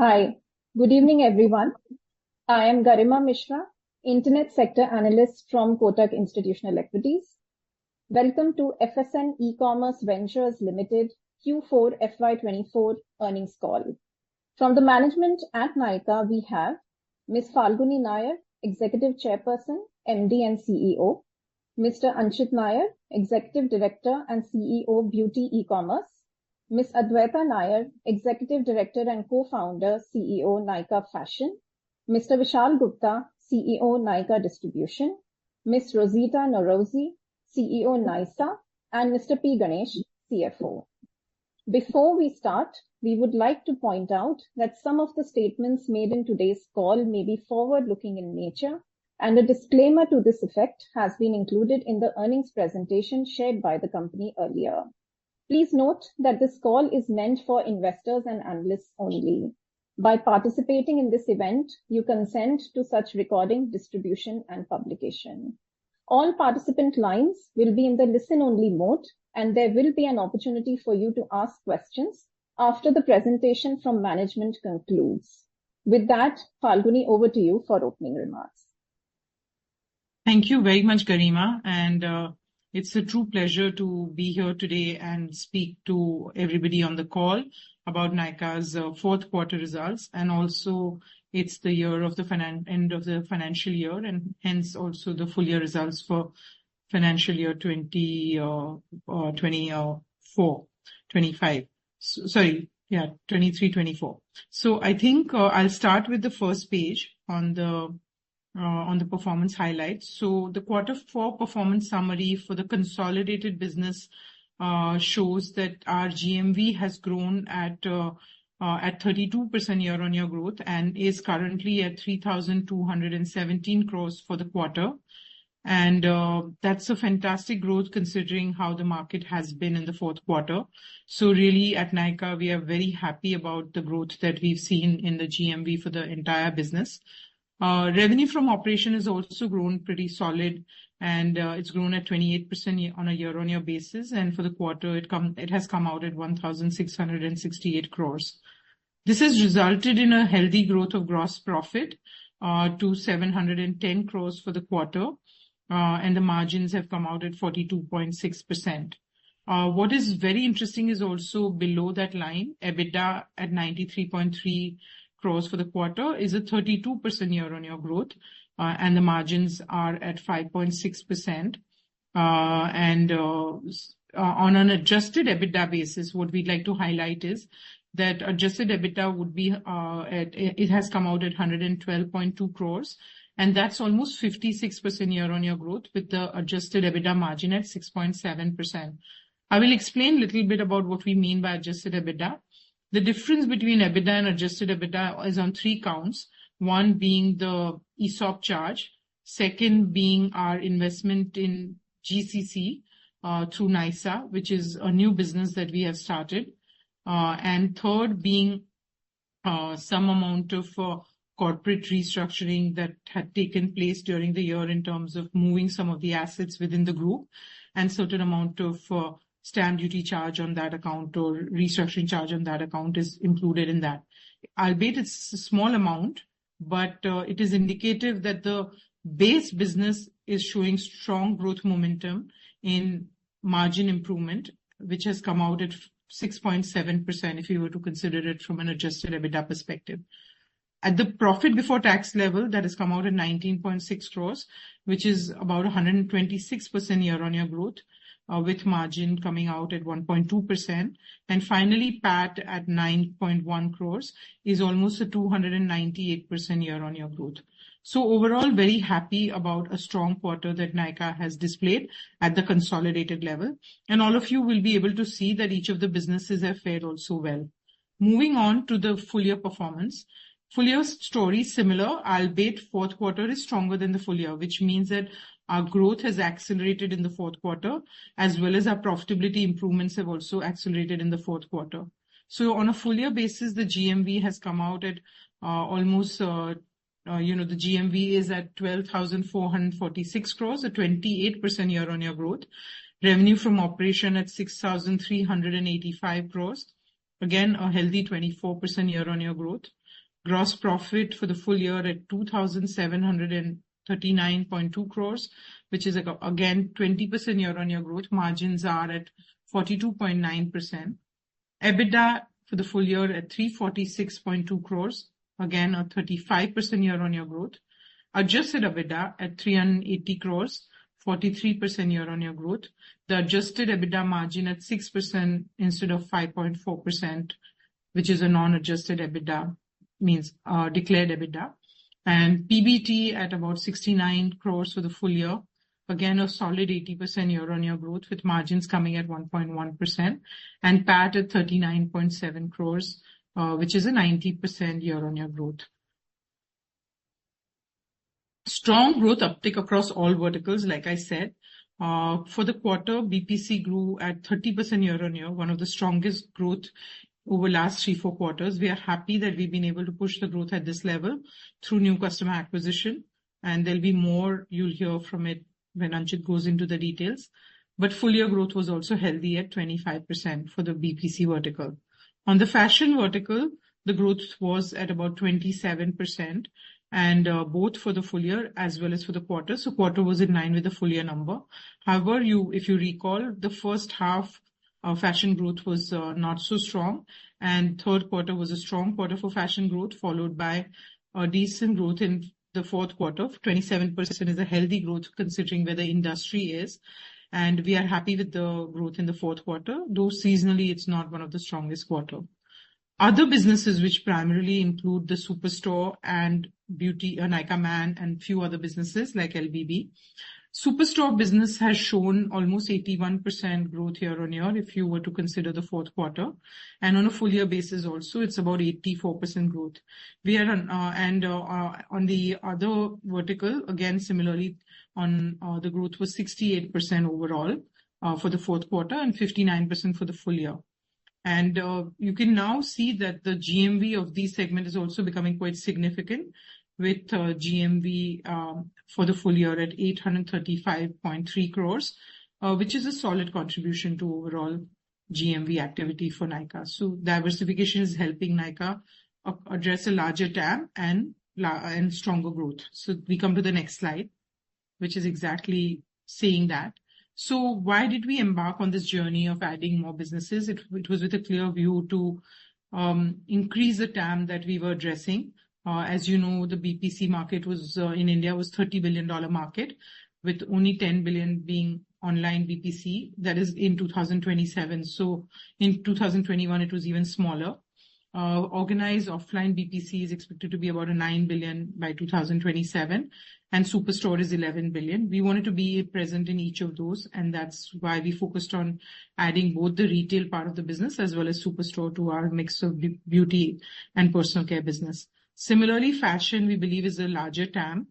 Hi, good evening, everyone. I am Garima Mishra, Internet Sector Analyst from Kotak Institutional Equities. Welcome to FSN E-Commerce Ventures Limited Q4 FY24 earnings call. From the management at Nykka, we have Ms. Falguni Nair, Executive Chairperson, MD and CEO, Mr. Anchit Nair, Executive Director and CEO, Beauty E-Commerce, Ms. Adwaita Nair, Executive Director and Co-founder, CEO, Nykka Fashion, Mr. Vishal Gupta, CEO, Nykka Distribution, Ms. Rosita Norozi, CEO, Nykka, and Mr. P. Ganesh, CFO. Before we start, we would like to point out that some of the statements made in today's call may be forward-looking in nature, and a disclaimer to this effect has been included in the earnings presentation shared by the company earlier. Please note that this call is meant for investors and analysts only. By participating in this event, you consent to such recording, distribution, and publication. All participant lines will be in the listen-only mode, and there will be an opportunity for you to ask questions after the presentation from management concludes. With that, Falguni, over to you for opening remarks. Thank you very much, Garima, and it's a true pleasure to be here today and speak to everybody on the call about Nykka's fourth quarter results, and also it's the year of the end of the financial year, and hence also the full year results for financial year 23-24. So I think I'll start with the first page on the performance highlights. So the quarter four performance summary for the consolidated business shows that our GMV has grown at 32% year-on-year growth and is currently at 3,217 crores for the quarter. And that's a fantastic growth considering how the market has been in the fourth quarter. So really at Nykka, we are very happy about the growth that we've seen in the GMV for the entire business. Revenue from operation has also grown pretty solid, and it's grown at 28% on a year-on-year basis. And for the quarter, it has come out at 1,668 crores. This has resulted in a healthy growth of gross profit to 710 crores for the quarter, and the margins have come out at 42.6%. What is very interesting is also below that line, EBITDA at 93.3 crores for the quarter is a 32% year-on-year growth, and the margins are at 5.6%. And on an adjusted EBITDA basis, what we'd like to highlight is that adjusted EBITDA would be it has come out at 112.2 crores, and that's almost 56% year-on-year growth with the adjusted EBITDA margin at 6.7%. I will explain a little bit about what we mean by adjusted EBITDA. The difference between EBITDA and adjusted EBITDA is on three counts. One being the ESOP charge, second being our investment in GCC through Nykka, which is a new business that we have started, and third being some amount of corporate restructuring that had taken place during the year in terms of moving some of the assets within the group, and certain amount of stamp duty charge on that account or restructuring charge on that account is included in that. Albeit it's a small amount, but it is indicative that the base business is showing strong growth momentum in margin improvement, which has come out at 6.7% if you were to consider it from an adjusted EBITDA perspective. At the profit before tax level, that has come out at 19.6 crores, which is about 126% year-on-year growth, with margin coming out at 1.2%. And finally, PAT at 9.1 crores is almost a 298% year-on-year growth. So overall, very happy about a strong quarter that Nykka has displayed at the consolidated level. And all of you will be able to see that each of the businesses have fared also well. Moving on to the full year performance. Full year story similar, albeit fourth quarter is stronger than the full year, which means that our growth has accelerated in the fourth quarter, as well as our profitability improvements have also accelerated in the fourth quarter. So on a full year basis, the GMV has come out at almost, the GMV is at 12,446 crores, a 28% year-on-year growth. Revenue from operation at 6,385 crores. Again, a healthy 24% year-on-year growth. Gross profit for the full year at 2,739.2 crores, which is again 20% year-on-year growth. Margins are at 42.9%. EBITDA for the full year at 346.2 crores, again a 35% year-on-year growth. Adjusted EBITDA at 380 crores, 43% year-on-year growth. The adjusted EBITDA margin at 6% instead of 5.4%, which is a non-adjusted EBITDA, means declared EBITDA. And PBT at about 69 crores for the full year. Again, a solid 80% year-on-year growth with margins coming at 1.1%, and PAT at 39.7 crores, which is a 90% year-on-year growth. Strong growth uptick across all verticals, like I said. For the quarter, BPC grew at 30% year-on-year, one of the strongest growth over last 3-4 quarters. We are happy that we've been able to push the growth at this level through new customer acquisition, and there'll be more you'll hear from it when Anchit goes into the details. But full year growth was also healthy at 25% for the BPC vertical. On the fashion vertical, the growth was at about 27%, and both for the full year as well as for the quarter. So quarter was in line with the full year number. However, if you recall, the first half fashion growth was not so strong, and third quarter was a strong quarter for fashion growth, followed by a decent growth in the fourth quarter. 27% is a healthy growth considering where the industry is, and we are happy with the growth in the fourth quarter, though seasonally it's not one of the strongest quarter. Other businesses, which primarily include the Superstore and Beauty, Nykka Man, and few other businesses like LBB. Superstore business has shown almost 81% growth year-on-year if you were to consider the fourth quarter, and on a full year basis also it's about 84% growth. We are on the other vertical, again similarly on the growth was 68% overall for the fourth quarter and 59% for the full year. And you can now see that the GMV of these segment is also becoming quite significant, with GMV for the full year at 835.3 crores, which is a solid contribution to overall GMV activity for Nykka. So diversification is helping Nykka address a larger TAM and stronger growth. So we come to the next slide, which is exactly saying that. So why did we embark on this journey of adding more businesses? It was with a clear view to increase the TAM that we were addressing. As you know, the BPC market was in India was $30 billion market, with only 10 billion being online BPC. That is in 2027. So in 2021, it was even smaller. Organized offline BPC is expected to be about a 9 billion by 2027, and Superstore is 11 billion. We wanted to be present in each of those, and that's why we focused on adding both the retail part of the business as well as Superstore to our mix of beauty and personal care business. Similarly, fashion, we believe, is a larger TAM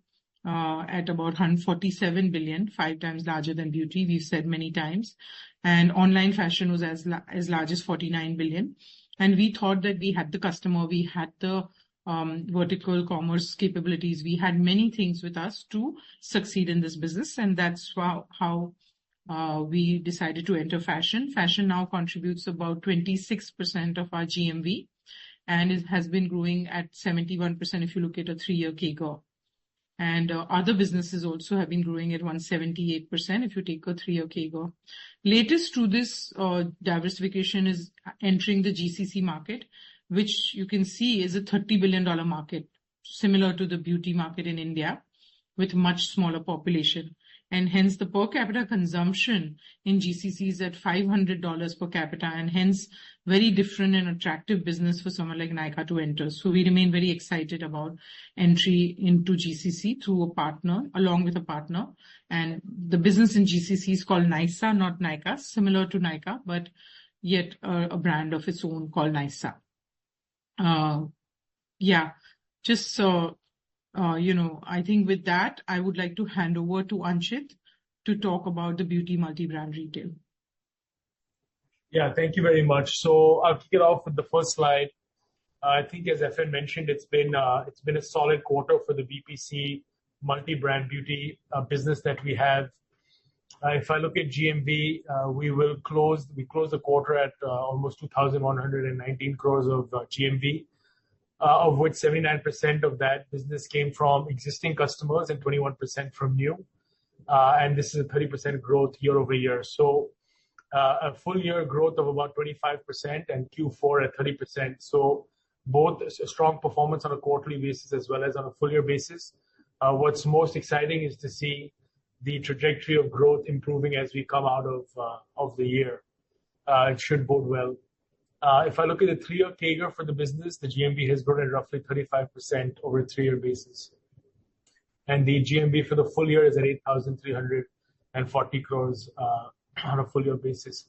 at about 147 billion, 5 times larger than beauty, we've said many times. And online fashion was as large as 49 billion. And we thought that we had the customer, we had the vertical commerce capabilities, we had many things with us to succeed in this business, and that's how we decided to enter fashion. Fashion now contributes about 26% of our GMV, and it has been growing at 71% if you look at a 3-year CAGR. And other businesses also have been growing at 178% if you take a 3-year CAGR. Latest to this diversification is entering the GCC market, which you can see is a $30 billion market, similar to the beauty market in India, with much smaller population. And hence the per capita consumption in GCC is at $500 per capita, and hence very different and attractive business for someone like Nykka to enter. So we remain very excited about entry into GCC through a partner, along with a partner. And the business in GCC is called Nyssa, not Nykka, similar to Nykka, but yet a brand of its own called Nyssa. I think with that, I would like to hand over to Anchit to talk about the beauty multi-brand retail. Yeah, thank you very much. So I'll kick it off with the first slide. I think, as FN mentioned, it's been a solid quarter for the BPC multi-brand beauty business that we have. If I look at GMV, we closed the quarter at almost 2,119 crores of GMV. of which 79% of that business came from existing customers and 21% from new. And this is a 30% growth year over year. So a full year growth of about 25% and Q4 at 30%. So both a strong performance on a quarterly basis as well as on a full year basis. What's most exciting is to see the trajectory of growth improving as we come out of the year. It should bode well. If I look at the 3-year CAGR for the business, the GMV has grown at roughly 35% over a 3-year basis. And the GMV for the full year is at 8,340 crores on a full year basis.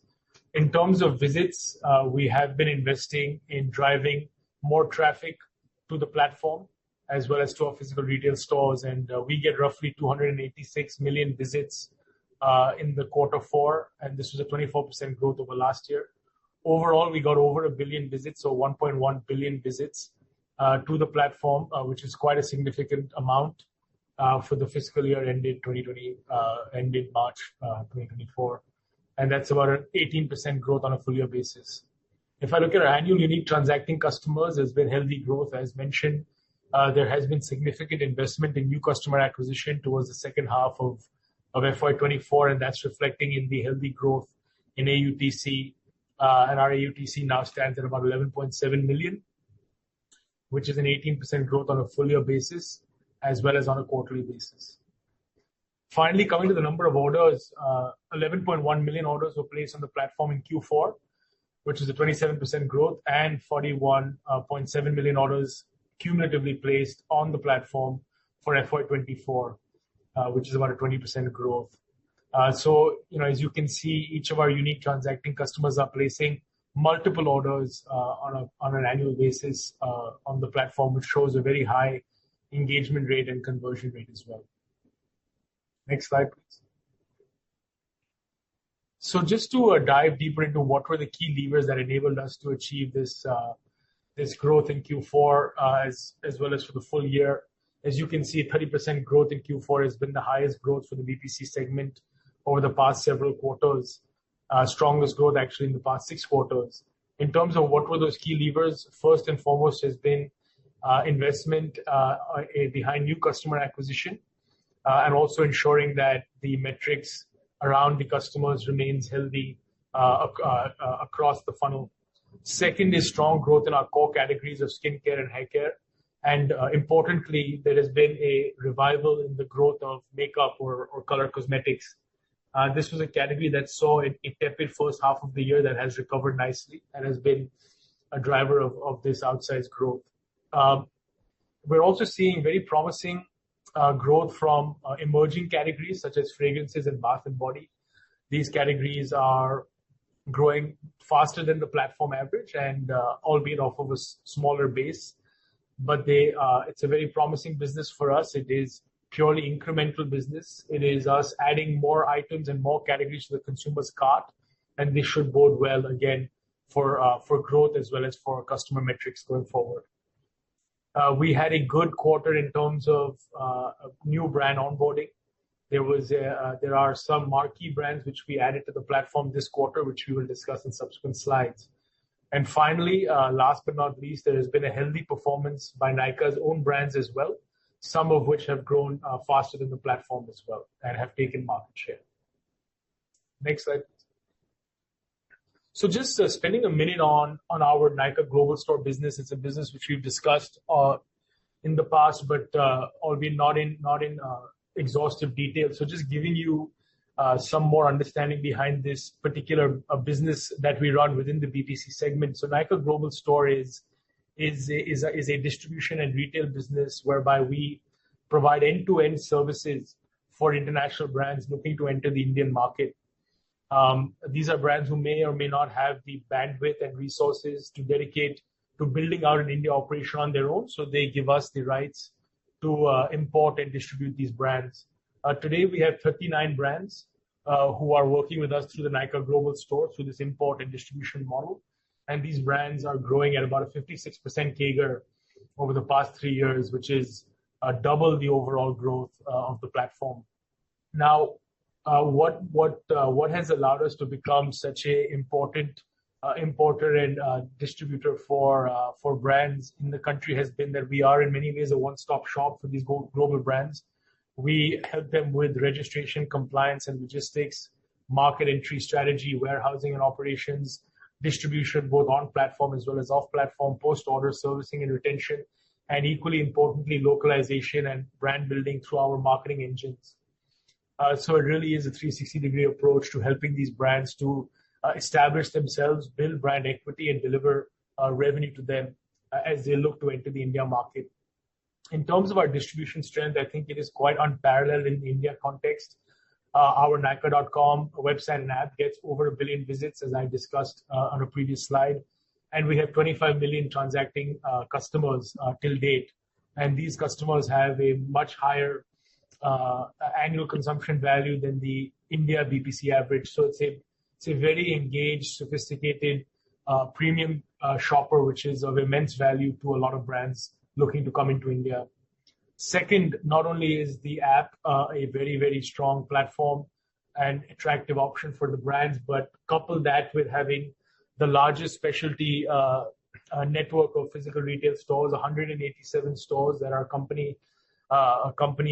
In terms of visits, we have been investing in driving more traffic to the platform as well as to our physical retail stores. And we get roughly 286 million visits in the Q4. And this was a 24% growth over last year. Overall, we got over 1 billion visits, so 1.1 billion visits to the platform, which is quite a significant amount for the fiscal year ended March 2024. And that's about an 18% growth on a full year basis. If I look at our annual unique transacting customers, there's been healthy growth. As mentioned, there has been significant investment in new customer acquisition towards the second half of FY24, and that's reflecting in the healthy growth in AUTC. And our AUTC now stands at about 11.7 million, which is an 18% growth on a full year basis, as well as on a quarterly basis. Finally, coming to the number of orders, 11.1 million orders were placed on the platform in Q4, which is a 27% growth, and 41.7 million orders cumulatively placed on the platform for FY24, which is about a 20% growth. So, as you can see, each of our unique transacting customers are placing multiple orders on an annual basis on the platform, which shows a very high engagement rate and conversion rate as well. Next slide, please. So just to dive deeper into what were the key levers that enabled us to achieve this growth in Q4 as well as for the full year. As you can see, 30% growth in Q4 has been the highest growth for the BPC segment over the past several quarters. Strongest growth actually in the past 6 quarters. In terms of what were those key levers, first and foremost has been investment behind new customer acquisition and also ensuring that the metrics around the customers remains healthy across the funnel. Second is strong growth in our core categories of skincare and haircare. And importantly, there has been a revival in the growth of makeup or color cosmetics. This was a category that saw a tepid first half of the year that has recovered nicely and has been a driver of this outsized growth. We're also seeing very promising growth from emerging categories such as fragrances and bath and body. These categories are growing faster than the platform average and albeit off of a smaller base. But it's a very promising business for us. It is purely incremental business. It is us adding more items and more categories to the consumer's cart. And this should bode well, again, for growth as well as for customer metrics going forward. We had a good quarter in terms of new brand onboarding. There are some marquee brands which we added to the platform this quarter, which we will discuss in subsequent slides. And finally, last but not least, there has been a healthy performance by Nykka's own brands as well, some of which have grown faster than the platform as well and have taken market share. Next slide. So just spending a minute on our Nykka Global Store business. It's a business which we've discussed in the past, but albeit not in exhaustive detail. So just giving you some more understanding behind this particular business that we run within the BPC segment. So Nykka Global Store is a distribution and retail business whereby we provide end-to-end services for international brands looking to enter the Indian market. These are brands who may or may not have the bandwidth and resources to dedicate to building out an India operation on their own. So they give us the rights to import and distribute these brands. Today, we have 39 brands who are working with us through the Nykka Global Store through this import and distribution model. And these brands are growing at about a 56% CAGR over the past 3 years, which is double the overall growth of the platform. Now, what has allowed us to become such an important importer and distributor for brands in the country has been that we are in many ways a one-stop shop for these global brands. We help them with registration, compliance, and logistics, market entry strategy, warehousing and operations, distribution both on platform as well as off platform, post-order servicing and retention, and equally importantly, localization and brand building through our marketing engines. So it really is a 360-degree approach to helping these brands to establish themselves, build brand equity, and deliver revenue to them as they look to enter the India market. In terms of our distribution strength, I think it is quite unparalleled in the India context. Our Nykka.com website and app gets over 1 billion visits, as I discussed on a previous slide. And we have 25 million transacting customers till date. And these customers have a much higher annual consumption value than the India BPC average. So it's a very engaged, sophisticated, premium shopper, which is of immense value to a lot of brands looking to come into India. Second, not only is the app a very, very strong platform and attractive option for the brands, but couple that with having the largest specialty network of physical retail stores, 187 stores that are company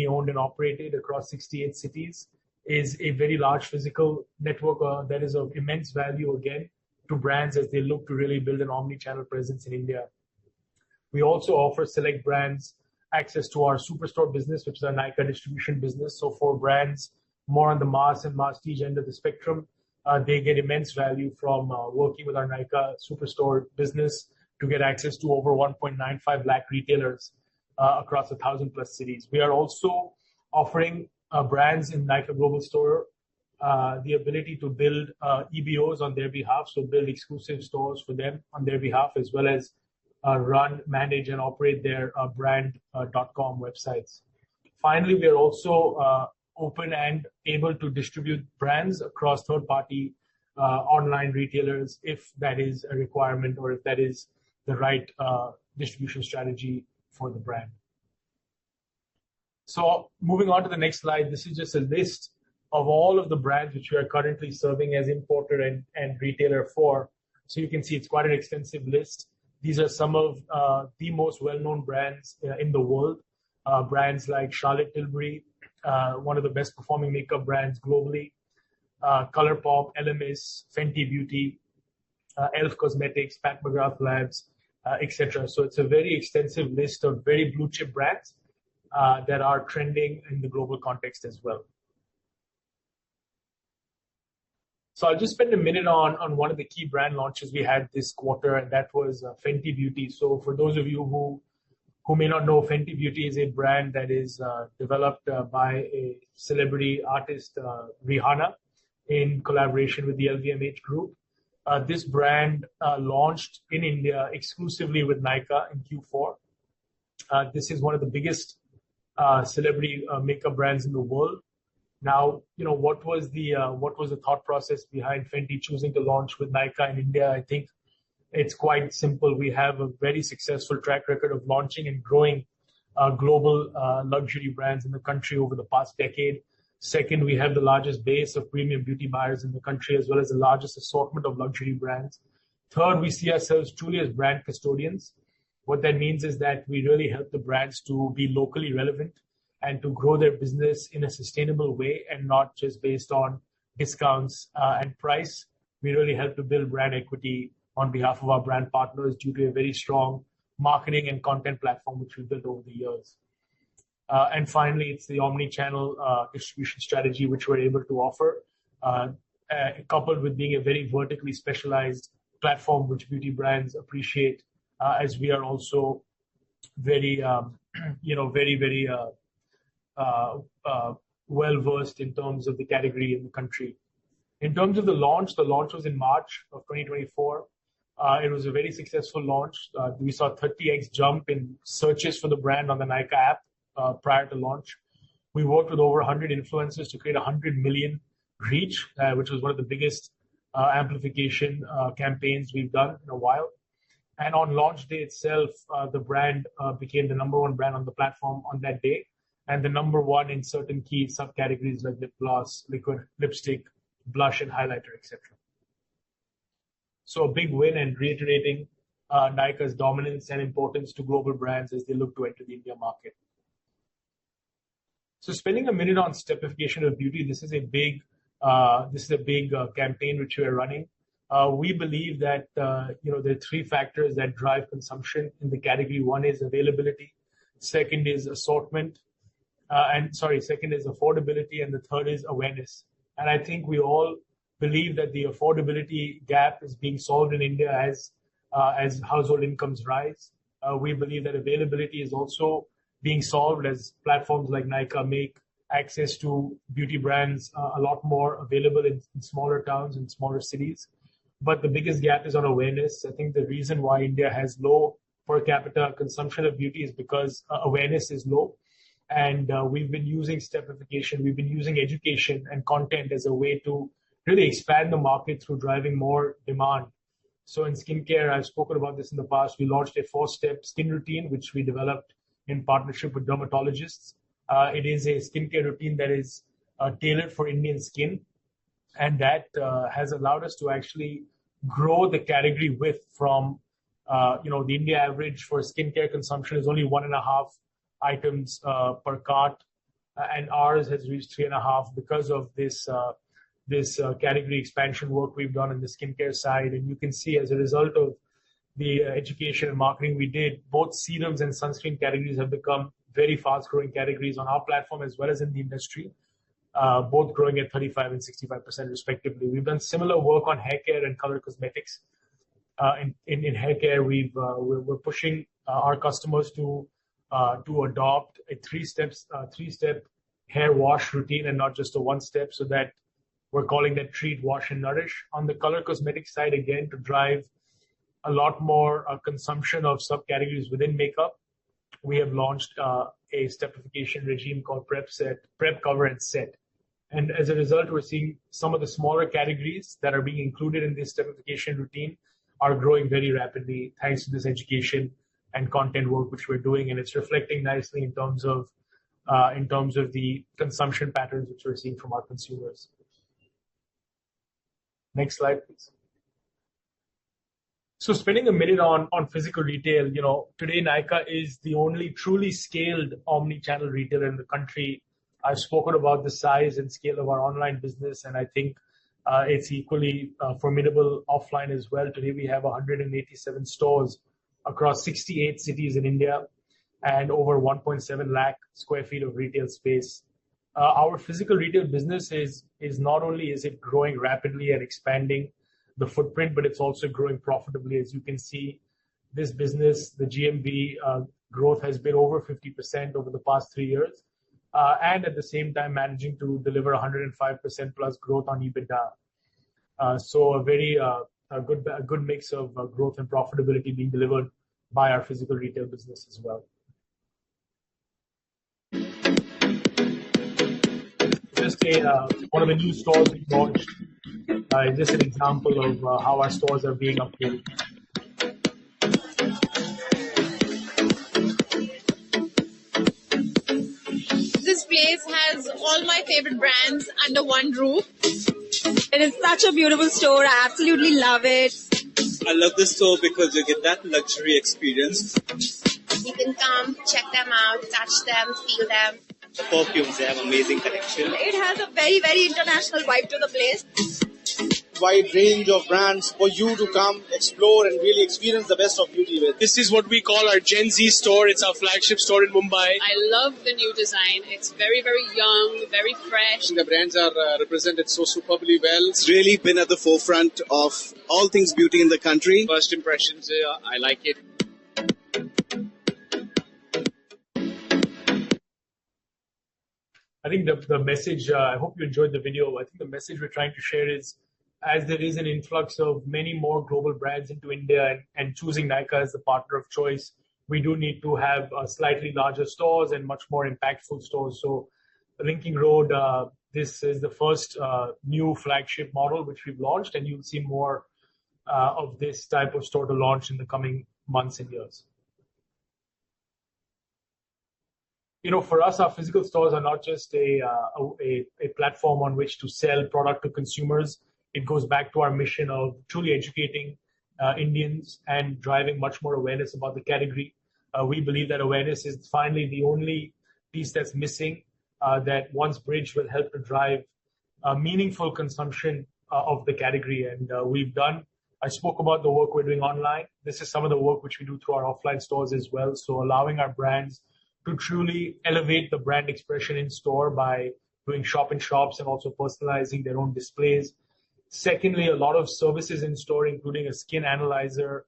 owned and operated across 68 cities, is a very large physical network that is of immense value again to brands as they look to really build an omni-channel presence in India. We also offer select brands access to our superstore business, which is our Nykka distribution business. So for brands more on the mass and prestige end of the spectrum, they get immense value from working with our Nykka superstore business to get access to over 1.95 lakh retailers across 1,000 plus cities. We are also offering brands in Nykka Global Store the ability to build EBOs on their behalf, so build exclusive stores for them on their behalf, as well as run, manage, and operate their brand.com websites. Finally, we are also open and able to distribute brands across third-party online retailers if that is a requirement or if that is the right distribution strategy for the brand. So moving on to the next slide, this is just a list of all of the brands which we are currently serving as importer and retailer for. So you can see it's quite an extensive list. These are some of the most well-known brands in the world. Brands like Charlotte Tilbury, one of the best performing makeup brands globally, ColourPop, LMS, Fenty Beauty, Elf Cosmetics, Pat McGrath Labs, etc. So it's a very extensive list of very blue chip brands that are trending in the global context as well. So I'll just spend a minute on one of the key brand launches we had this quarter, and that was Fenty Beauty. So for those of you who may not know, Fenty Beauty is a brand that is developed by a celebrity artist, Rihanna, in collaboration with the LVMH group. This brand launched in India exclusively with Nykka in Q4. This is one of the biggest celebrity makeup brands in the world. Now, what was the thought process behind Fenty choosing to launch with Nykka in India? I think it's quite simple. We have a very successful track record of launching and growing global luxury brands in the country over the past decade. Second, we have the largest base of premium beauty buyers in the country, as well as the largest assortment of luxury brands. Third, we see ourselves truly as brand custodians. What that means is that we really help the brands to be locally relevant and to grow their business in a sustainable way and not just based on discounts and price. We really help to build brand equity on behalf of our brand partners due to a very strong marketing and content platform which we built over the years. And finally, it's the omni-channel distribution strategy which we're able to offer, coupled with being a very vertically specialized platform which beauty brands appreciate, as we are also very, very well-versed in terms of the category in the country. In terms of the launch was in March of 2024. It was a very successful launch. We saw 30x jump in searches for the brand on the Nykka app prior to launch. We worked with over 100 influencers to create 100 million reach, which was one of the biggest amplification campaigns we've done in a while. And on launch day itself, the brand became the #1 brand on the platform on that day, and the #1 in certain key subcategories like lip gloss, liquid lipstick, blush, and highlighter, etc. So a big win and reiterating Nykaa's dominance and importance to global brands as they look to enter the India market. So spending a minute on stepification of beauty, this is a big campaign which we are running. We believe that there are three factors that drive consumption in the category. One is availability, second is assortment, second is affordability, and the third is awareness. And I think we all believe that the affordability gap is being solved in India as household incomes rise. We believe that availability is also being solved as platforms like Nykka make access to beauty brands a lot more available in smaller towns and smaller cities. But the biggest gap is on awareness. I think the reason why India has low per capita consumption of beauty is because awareness is low. And we've been using stepification, we've been using education and content as a way to really expand the market through driving more demand. So in skincare, I've spoken about this in the past. We launched a 4-step skin routine, which we developed in partnership with dermatologists. It is a skincare routine that is tailored for Indian skin. And that has allowed us to actually grow the category width from, the India average for skincare consumption is only 1.5 items per cart. And ours has reached 3.5 because of this category expansion work we've done on the skincare side. And you can see as a result of the education and marketing we did, both serums and sunscreen categories have become very fast growing categories on our platform as well as in the industry, both growing at 35 and 65% respectively. We've done similar work on hair care and color cosmetics. In hair care, we're pushing our customers to adopt a three-step hair wash routine and not just a one-step, so that we're calling that treat, wash, and nourish. On the color cosmetic side, again, to drive a lot more consumption of subcategories within makeup, we have launched a stepification regime called Prep, Cover, and Set. And as a result, we're seeing some of the smaller categories that are being included in this stepification routine are growing very rapidly thanks to this education and content work which we're doing, and it's reflecting nicely in terms of the consumption patterns which we're seeing from our consumers. Next slide, please. So spending a minute on physical retail, today Nykka is the only truly scaled omni-channel retailer in the country. I've spoken about the size and scale of our online business, and I think it's equally formidable offline as well. Today we have 187 stores across 68 cities in India and over 1.7 lakh square feet of retail space. Our physical retail business is not only is it growing rapidly and expanding the footprint, but it's also growing profitably. As you can see, this business, the GMV growth has been over 50% over the past 3 years, and at the same time managing to deliver 105% plus growth on EBITDA. So a very good mix of growth and profitability being delivered by our physical retail business as well. Just one of the new stores we launched. Just an example of how our stores are being updated. This place has all my favorite brands under one roof. It is such a beautiful store. I absolutely love it. I love this store because you get that luxury experience. You can come, check them out, touch them, feel them. The perfumes, they have amazing collection. It has a very, very international vibe to the place. Wide range of brands for you to come, explore and really experience the best of beauty with. This is what we call our Gen Z store. It's our flagship store in Mumbai. I love the new design. It's very, very young, very fresh. The brands are represented so superbly well. It's really been at the forefront of all things beauty in the country. First impressions, I like it. I think the message, I hope you enjoyed the video. I think the message we're trying to share is, as there is an influx of many more global brands into India and choosing Nykka as the partner of choice, we do need to have slightly larger stores and much more impactful stores. So Linking Road, this is the first new flagship model which we've launched, and you'll see more of this type of store to launch in the coming months and years. For us, our physical stores are not just a platform on which to sell product to consumers. it goes back to our mission of truly educating Indians and driving much more awareness about the category. We believe that awareness is finally the only piece that's missing, that once bridged will help to drive meaningful consumption of the category. And I spoke about the work we're doing online. This is some of the work which we do through our offline stores as well. So allowing our brands to truly elevate the brand expression in store by doing shop in shops and also personalizing their own displays. Secondly, a lot of services in store, including a skin analyzer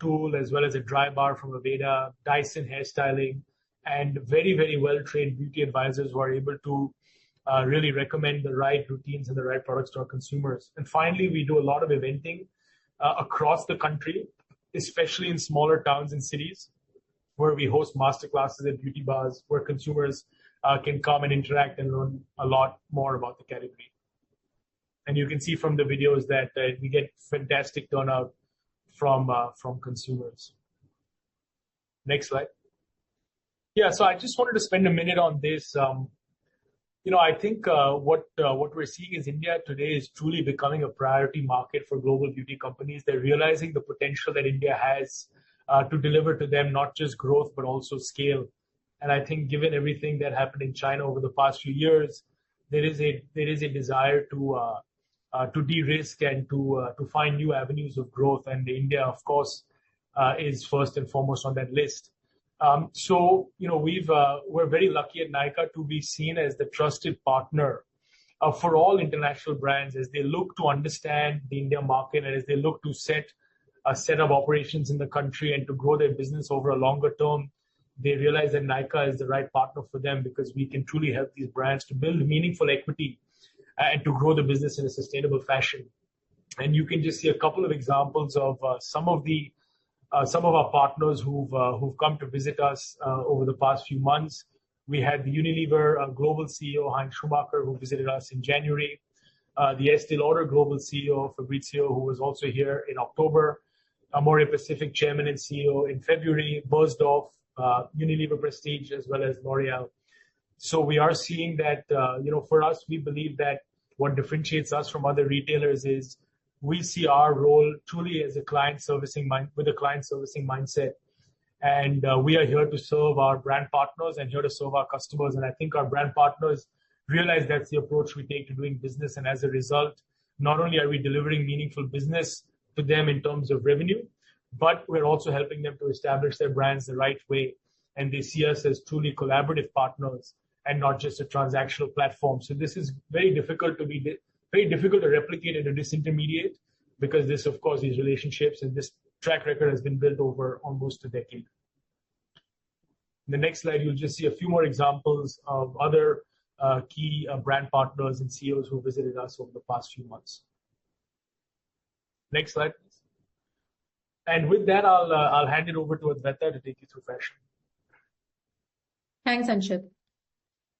tool, as well as a dry bar from Aveda, Dyson hairstyling, and very, very well-trained beauty advisors who are able to really recommend the right routines and the right products to our consumers. And finally, we do a lot of eventing across the country, especially in smaller towns and cities, where we host masterclasses at beauty bars, where consumers can come and interact and learn a lot more about the category. And you can see from the videos that we get fantastic turnout from consumers. Next slide. Yeah, so I just wanted to spend a minute on this. I think what we're seeing is India today is truly becoming a priority market for global beauty companies. They're realizing the potential that India has to deliver to them not just growth but also scale. And I think given everything that happened in China over the past few years, there is a desire to de-risk and to find new avenues of growth. And India, of course, is first and foremost on that list. We're very lucky at Nykka to be seen as the trusted partner for all international brands as they look to understand the India market and as they look to set up operations in the country and to grow their business over a longer term. They realize that Nykka is the right partner for them because we can truly help these brands to build meaningful equity and to grow the business in a sustainable fashion. And you can just see a couple of examples of some of our partners who've come to visit us over the past few months. We had the Unilever Global CEO, Heinz Schumacher, who visited us in January. The Estée Lauder Global CEO, Fabrizio, who was also here in October. Amore Pacific Chairman and CEO in February. Bersdorf, Unilever Prestige, as well as L'Oreal. So we are seeing that, for us, we believe that what differentiates us from other retailers is we see our role truly as a client servicing mindset. And we are here to serve our brand partners and here to serve our customers. And I think our brand partners realize that's the approach we take to doing business. And as a result, not only are we delivering meaningful business to them in terms of revenue, but we're also helping them to establish their brands the right way. And they see us as truly collaborative partners and not just a transactional platform. So this is very difficult to replicate and to disintermediate because this, of course, these relationships and this track record has been built over almost a decade. In the next slide, you'll just see a few more examples of other key brand partners and CEOs who visited us over the past few months. Next slide, please. And with that, I'll hand it over to Advaita to take you through fashion. Thanks, Anshit.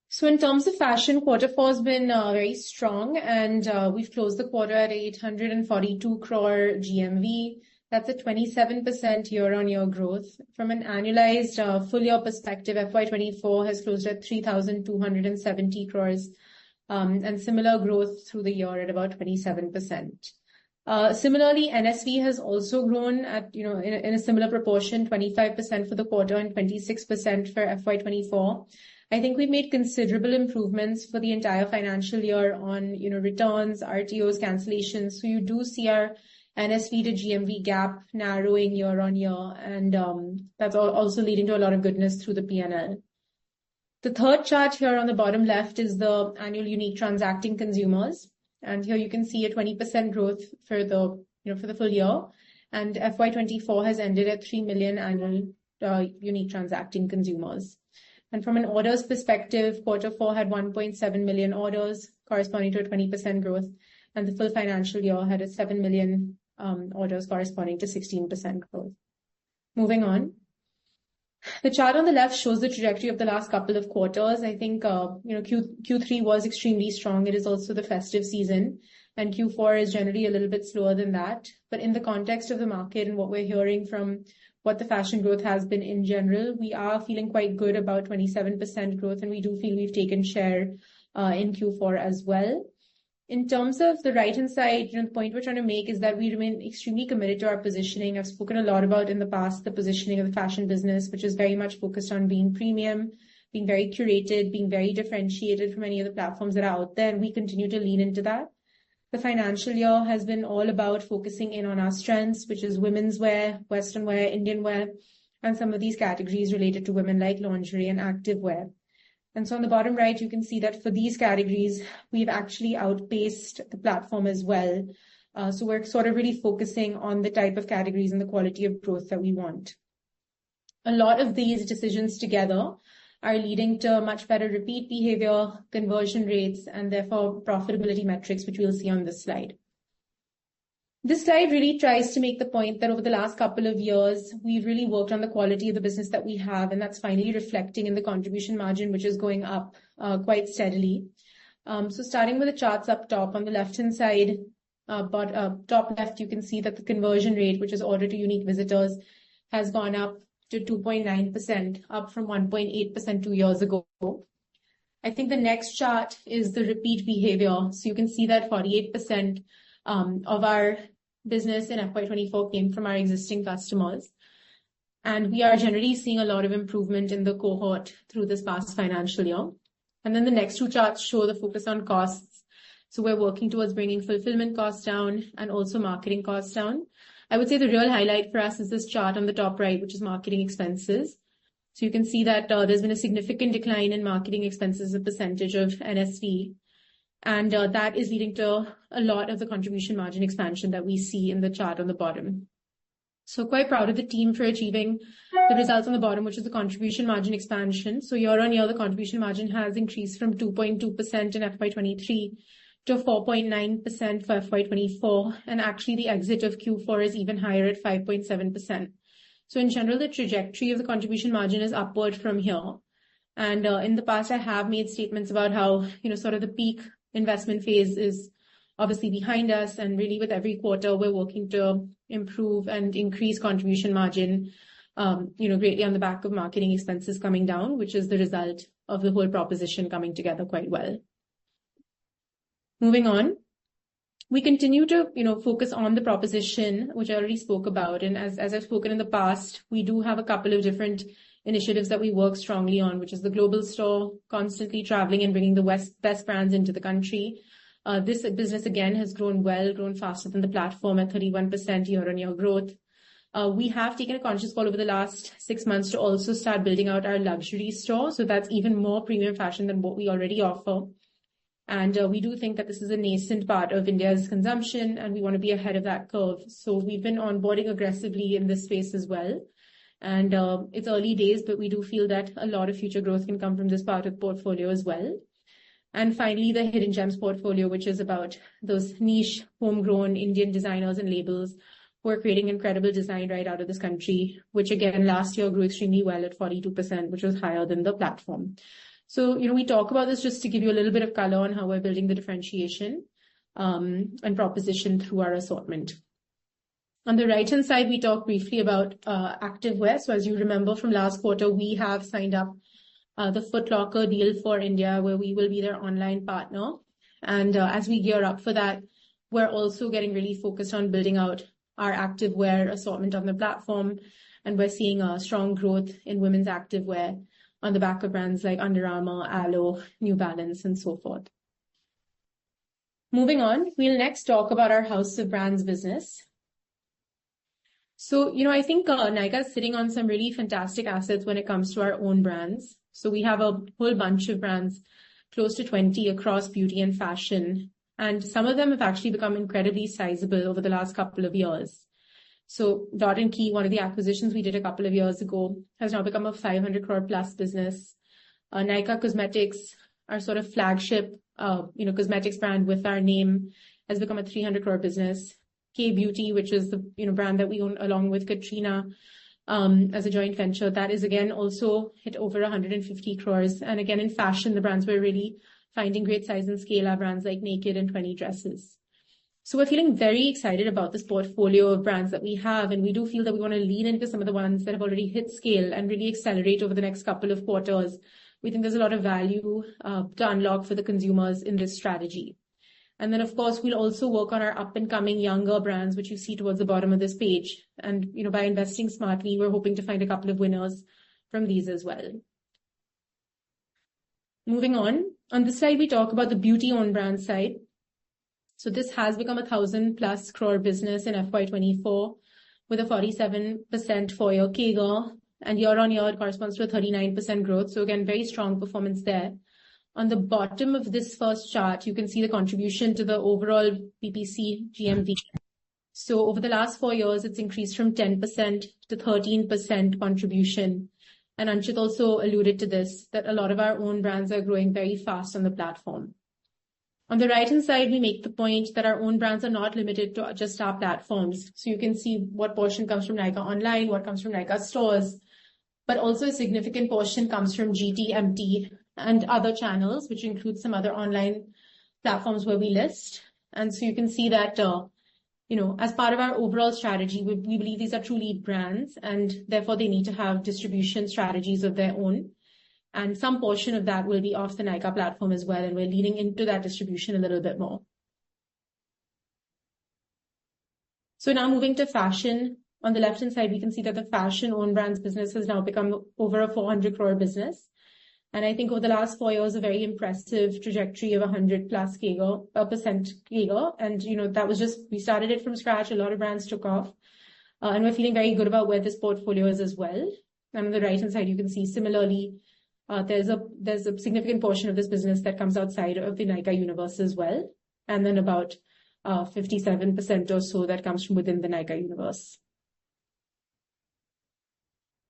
So in terms of fashion, Q4 has been very strong, and we've closed the quarter at 842 crore GMV. That's a 27% year-on-year growth. From an annualized full-year perspective, FY24 has closed at 3,270 crores, and similar growth through the year at about 27%. Similarly, NSV has also grown at, in a similar proportion, 25% for the quarter and 26% for FY24. I think we've made considerable improvements for the entire financial year on, returns, RTOs, cancellations. So you do see our NSV to GMV gap narrowing year on year, and that's also leading to a lot of goodness through the P&L. The third chart here on the bottom left is the annual unique transacting consumers. And here you can see a 20% growth for the full year. And FY24 has ended at 3 million annual unique transacting consumers. And from an orders perspective, Q4 had 1.7 million orders, corresponding to a 20% growth. And the full financial year had a 7 million orders, corresponding to 16% growth. Moving on. The chart on the left shows the trajectory of the last couple of quarters. I think, Q3 was extremely strong. It is also the festive season, and Q4 is generally a little bit slower than that. But in the context of the market and what we're hearing from what the fashion growth has been in general, we are feeling quite good about 27% growth, and we do feel we've taken share in Q4 as well. In terms of the right-hand side, the point we're trying to make is that we remain extremely committed to our positioning. I've spoken a lot about in the past the positioning of the fashion business, which is very much focused on being premium, being very curated, being very differentiated from any of the platforms that are out there, and we continue to lean into that. The financial year has been all about focusing in on our strengths, which is women's wear, Western wear, Indian wear, and some of these categories related to women like lingerie and active wear. And so on the bottom right, you can see that for these categories, we've actually outpaced the platform as well. So we're sort of really focusing on the type of categories and the quality of growth that we want. A lot of these decisions together are leading to much better repeat behavior, conversion rates, and therefore profitability metrics, which we'll see on this slide. This slide really tries to make the point that over the last couple of years, we've really worked on the quality of the business that we have, and that's finally reflecting in the contribution margin, which is going up quite steadily. So starting with the charts up top on the left-hand side, top left, you can see that the conversion rate, which is order to unique visitors, has gone up to 2.9%, up from 1.8% 2 years ago. I think the next chart is the repeat behavior. So you can see that 48% of our business in FY24 came from our existing customers. And we are generally seeing a lot of improvement in the cohort through this past financial year. And then the next two charts show the focus on costs. So we're working towards bringing fulfillment costs down and also marketing costs down. I would say the real highlight for us is this chart on the top right, which is marketing expenses. So you can see that there's been a significant decline in marketing expenses as a percentage of NSV. And that is leading to a lot of the contribution margin expansion that we see in the chart on the bottom. So quite proud of the team for achieving the results on the bottom, which is the contribution margin expansion. So year on year, the contribution margin has increased from 2.2% in FY23 to 4.9% for FY24. And actually the exit of Q4 is even higher at 5.7%. So in general, the trajectory of the contribution margin is upward from here. And in the past, I have made statements about how, sort of the peak investment phase is obviously behind us. And really with every quarter, we're working to improve and increase contribution margin, greatly on the back of marketing expenses coming down, which is the result of the whole proposition coming together quite well. Moving on, we continue to, focus on the proposition, which I already spoke about. And as I've spoken in the past, we do have a couple of different initiatives that we work strongly on, which is the global store, constantly traveling and bringing the best brands into the country. This business, again, has grown faster than the platform at 31% year-on-year growth. We have taken a conscious call over the last 6 months to also start building out our luxury store. So that's even more premium fashion than what we already offer. And we do think that this is a nascent part of India's consumption, and we want to be ahead of that curve. So we've been onboarding aggressively in this space as well. And it's early days, but we do feel that a lot of future growth can come from this part of the portfolio as well. And finally, the Hidden Gems portfolio, which is about those niche, homegrown Indian designers and labels who are creating incredible design right out of this country, which again, last year grew extremely well at 42%, which was higher than the platform. So, we talk about this just to give you a little bit of color on how we're building the differentiation and proposition through our assortment. On the right-hand side, we talk briefly about activewear. So as you remember from last quarter, we have signed up the Foot Locker deal for India, where we will be their online partner. And as we gear up for that, we're also getting really focused on building out our activewear assortment on the platform. And we're seeing a strong growth in women's activewear on the back of brands like Under Armour, Aloe, New Balance, and so forth. Moving on, we'll next talk about our House of Brands business. So, I think Nykka is sitting on some really fantastic assets when it comes to our own brands. So we have a whole bunch of brands, close to 20 across beauty and fashion. And some of them have actually become incredibly sizable over the last couple of years. So Dot & Key, one of the acquisitions we did a couple of years ago, has now become a 500 crore plus business. Nykka Cosmetics, our sort of flagship, cosmetics brand with our name, has become a 300 crore business. K Beauty, which is the brand that we own along with Katrina as a joint venture, that is again also hit over 150 crores. And again, in fashion, the brands we're really finding great size and scale are brands like Naked and 20 Dresses. So we're feeling very excited about this portfolio of brands that we have, and we do feel that we want to lean into some of the ones that have already hit scale and really accelerate over the next couple of quarters. We think there's a lot of value to unlock for the consumers in this strategy. And then, of course, we'll also work on our up-and-coming younger brands, which you see towards the bottom of this page. And, by investing smartly, we're hoping to find a couple of winners from these as well. Moving on this slide, we talk about the beauty own brand side. So this has become 1,000+ crore business in FY24 with a 47% four-year CAGR, and year-on-year it corresponds to a 39% growth. So again, very strong performance there. On the bottom of this first chart, you can see the contribution to the overall BPC GMV. So over the last 4 years, it's increased from 10% to 13% contribution. And Anchit also alluded to this, that a lot of our own brands are growing very fast on the platform. On the right-hand side, we make the point that our own brands are not limited to just our platforms. So you can see what portion comes from Nykka Online, what comes from Nykka stores, but also a significant portion comes from GT, MT, and other channels, which include some other online platforms where we list. And so you can see that, as part of our overall strategy, we believe these are truly brands, and therefore they need to have distribution strategies of their own. And some portion of that will be off the Nykka platform as well, and we're leaning into that distribution a little bit more. So now moving to fashion. On the left-hand side, we can see that the fashion own brands business has now become over a 400 crore business. And I think over the last 4 years, a very impressive trajectory of 100+ percent CAGR. And, that was just, we started it from scratch. A lot of brands took off. And we're feeling very good about where this portfolio is as well. And on the right-hand side, you can see similarly, there's a significant portion of this business that comes outside of the Nykka universe as well. And then about 57% or so that comes from within the Nykka universe.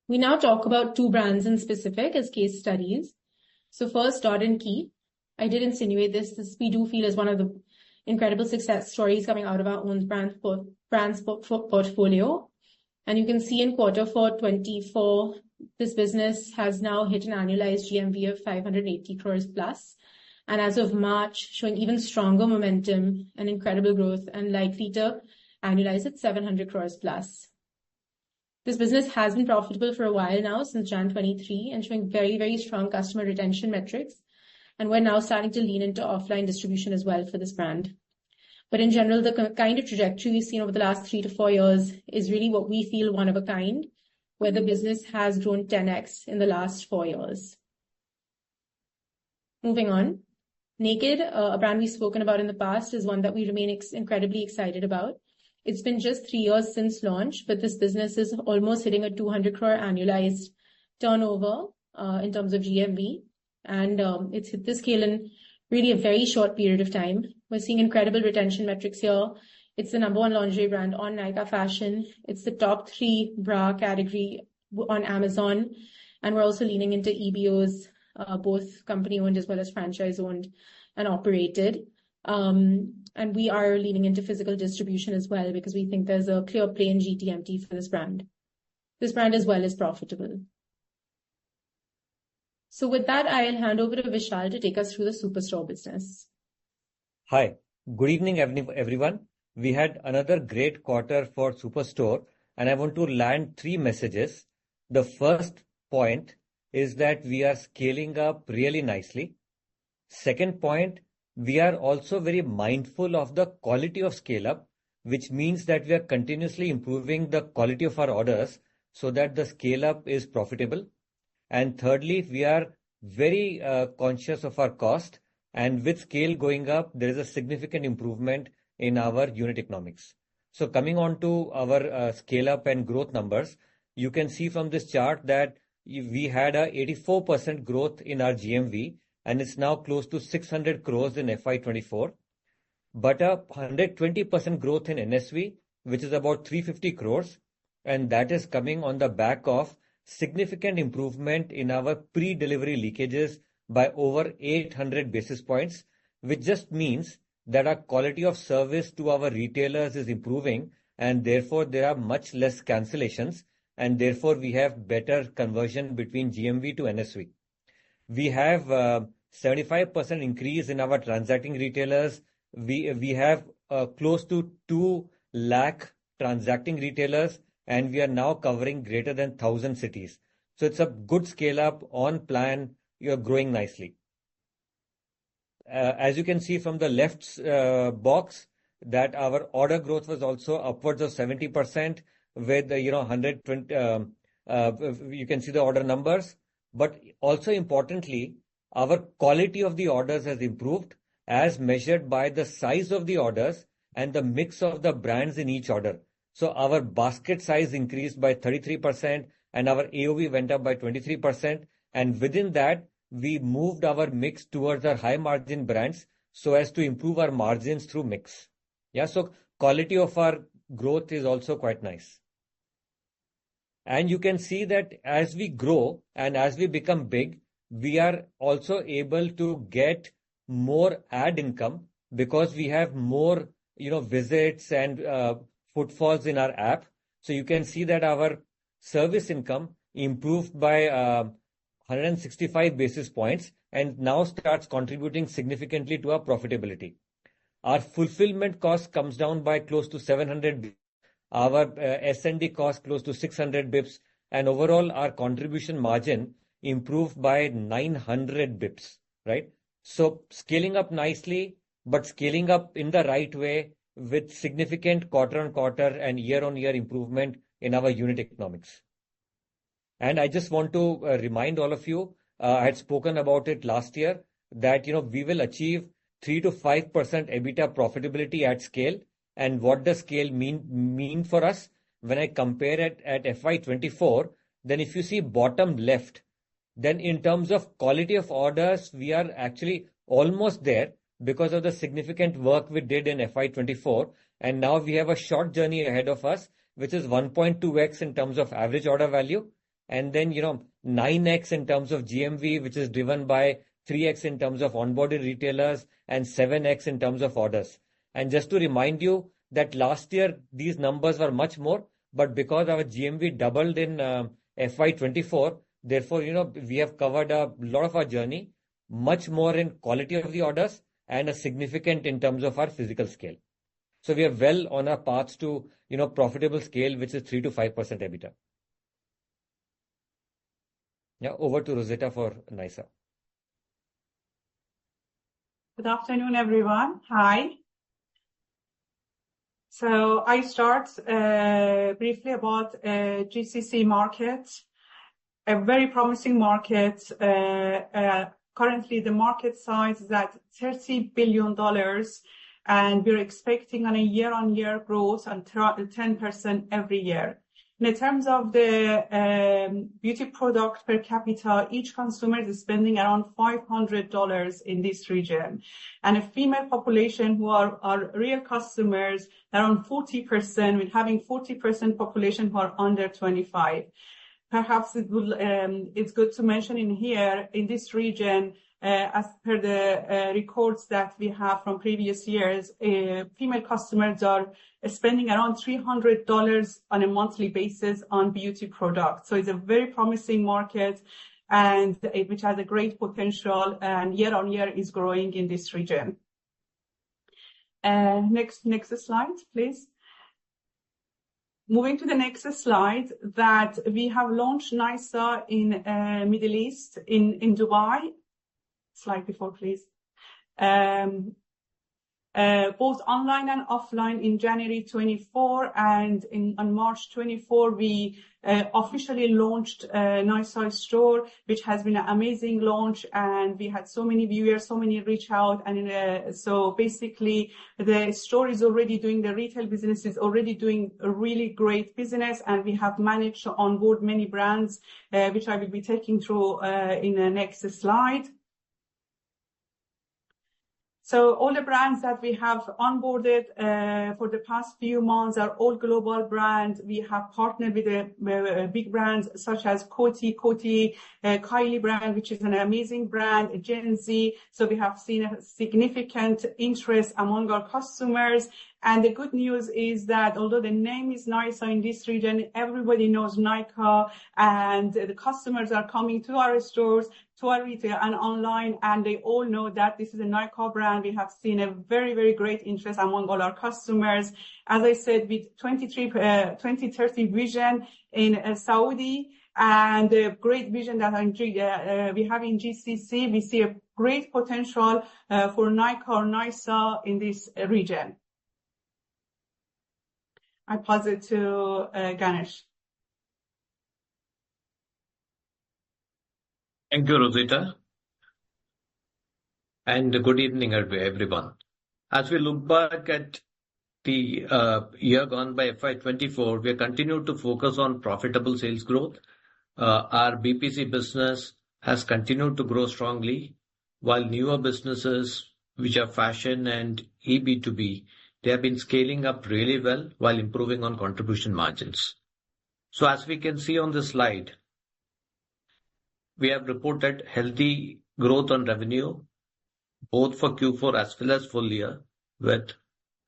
We now talk about 2 brands in specific as case studies. So first, Dot & Key. I did insinuate this we do feel is one of the incredible success stories coming out of our own brands portfolio. And you can see in Q4 24, this business has now hit an annualized GMV of 580 crores plus. And as of March, showing even stronger momentum and incredible growth, and likely to annualize at 700 crores plus. This business has been profitable for a while now, since Jan 23, and showing very, very strong customer retention metrics. And we're now starting to lean into offline distribution as well for this brand. But in general, the kind of trajectory we've seen over the last 3 to 4 years is really what we feel one of a kind, where the business has grown 10x in the last 4 years. Moving on. Nykd, a brand we've spoken about in the past, is one that we remain incredibly excited about. It's been just 3 years since launch, but this business is almost hitting a 200 crore annualized turnover in terms of GMV. And it's hit this scale in really a very short period of time. We're seeing incredible retention metrics here. It's the #1 lingerie brand on Nykka Fashion. It's the top 3 bra category on Amazon. And we're also leaning into EBOs, both company-owned as well as franchise-owned and operated. And we are leaning into physical distribution as well, because we think there's a clear play in GTMT for this brand. This brand as well is profitable. So with that, I'll hand over to Vishal to take us through the Superstore business. Hi, good evening, everyone. We had another great quarter for Superstore, and I want to land 3 messages. The first point is that we are scaling up really nicely. Second point, we are also very mindful of the quality of scale up, which means that we are continuously improving the quality of our orders so that the scale up is profitable. And thirdly, we are very conscious of our cost, and with scale going up, there is a significant improvement in our unit economics. So coming on to our scale up and growth numbers, you can see from this chart that we had a 84% growth in our GMV, and it's now close to 600 crores in FY24, but a 120% growth in NSV, which is about 350 crores, and that is coming on the back of significant improvement in our pre-delivery leakages by over 800 basis points, which just means that our quality of service to our retailers is improving, and therefore there are much less cancellations, and therefore we have better conversion between GMV to NSV. We have 75% increase in our transacting retailers. We have close to 2 lakh transacting retailers, and we are now covering greater than 1,000 cities. So it's a good scale up on plan. You're growing nicely. as you can see from the left box, that our order growth was also upwards of 70% with, 120, you can see the order numbers. But also importantly, our quality of the orders has improved as measured by the size of the orders and the mix of the brands in each order. So our basket size increased by 33% and our AOV went up by 23%. And within that, we moved our mix towards our high margin brands so as to improve our margins through mix. Yeah, so quality of our growth is also quite nice. And you can see that as we grow and as we become big, we are also able to get more ad income because we have more, visits and footfalls in our app. So you can see that our service income improved by 165 basis points and now starts contributing significantly to our profitability. Our fulfillment cost comes down by close to 700 basis points. Our S&D cost close to 600 bips, and overall our contribution margin improved by 900 bips, right? So scaling up nicely, but scaling up in the right way with significant quarter-on-quarter and year-on-year improvement in our unit economics. And I just want to remind all of you, I had spoken about it last year, that we will achieve 3 to 5% EBITDA profitability at scale. And what does scale mean for us? When I compare it at FY24, then if you see bottom left, then in terms of quality of orders, we are actually almost there because of the significant work we did in FY24. And now we have a short journey ahead of us, which is 1.2x in terms of average order value. And then, 9x in terms of GMV, which is driven by 3x in terms of onboarded retailers and 7x in terms of orders. And just to remind you that last year, these numbers were much more, but because our GMV doubled in FY24, therefore, we have covered a lot of our journey, much more in quality of the orders and a significant in terms of our physical scale. So we are well on our path to, profitable scale, which is 3 to 5% EBITDA. Yeah, over to Rosetta for Nykka. Good afternoon, everyone. Hi. So I start briefly about GCC market, a very promising market. Currently, the market size is at $30 billion, and we're expecting on a year-on-year growth on 10% every year. In terms of the beauty product per capita, each consumer is spending around $500 in this region. And a female population who are real customers, around 40%, with having 40% population who are under 25. Perhaps it's good to mention in here, in this region, as per the records that we have from previous years, female customers are spending around $300 on a monthly basis on beauty products. So it's a very promising market, and which has a great potential, and year on year is growing in this region. Next slide, please. Moving to the next slide, that we have launched Nykka in Middle East, in Dubai. Slide before, please. Both online and offline in January 24, and on March 24, we officially launched Nykka store, which has been an amazing launch, and we had so many viewers, so many reach out, and so basically the store is already doing, the retail business is already doing a really great business, and we have managed to onboard many brands, which I will be taking through in the next slide. So all the brands that we have onboarded for the past few months are all global brands. We have partnered with big brands such as Kylie brand, which is an amazing brand, Gen Z. So we have seen a significant interest among our customers. And the good news is that although the name is Nykka in this region, everybody knows Nykka, and the customers are coming to our stores, to our retail and online, and they all know that this is a Nykka brand. We have seen a very, very great interest among all our customers. As I said, with 2030 vision in Saudi, and the great vision that we have in GCC. We see a great potential for Nykka or Nykka in this region. I pass it to Ganesh. Thank you, Rosita. And good evening, everyone. As we look back at the year gone by FY24, we continue to focus on profitable sales growth. Our BPC business has continued to grow strongly, while newer businesses, which are fashion and eB2B, they have been scaling up really well while improving on contribution margins. So as we can see on this slide, we have reported healthy growth on revenue, both for Q4 as well as full year, with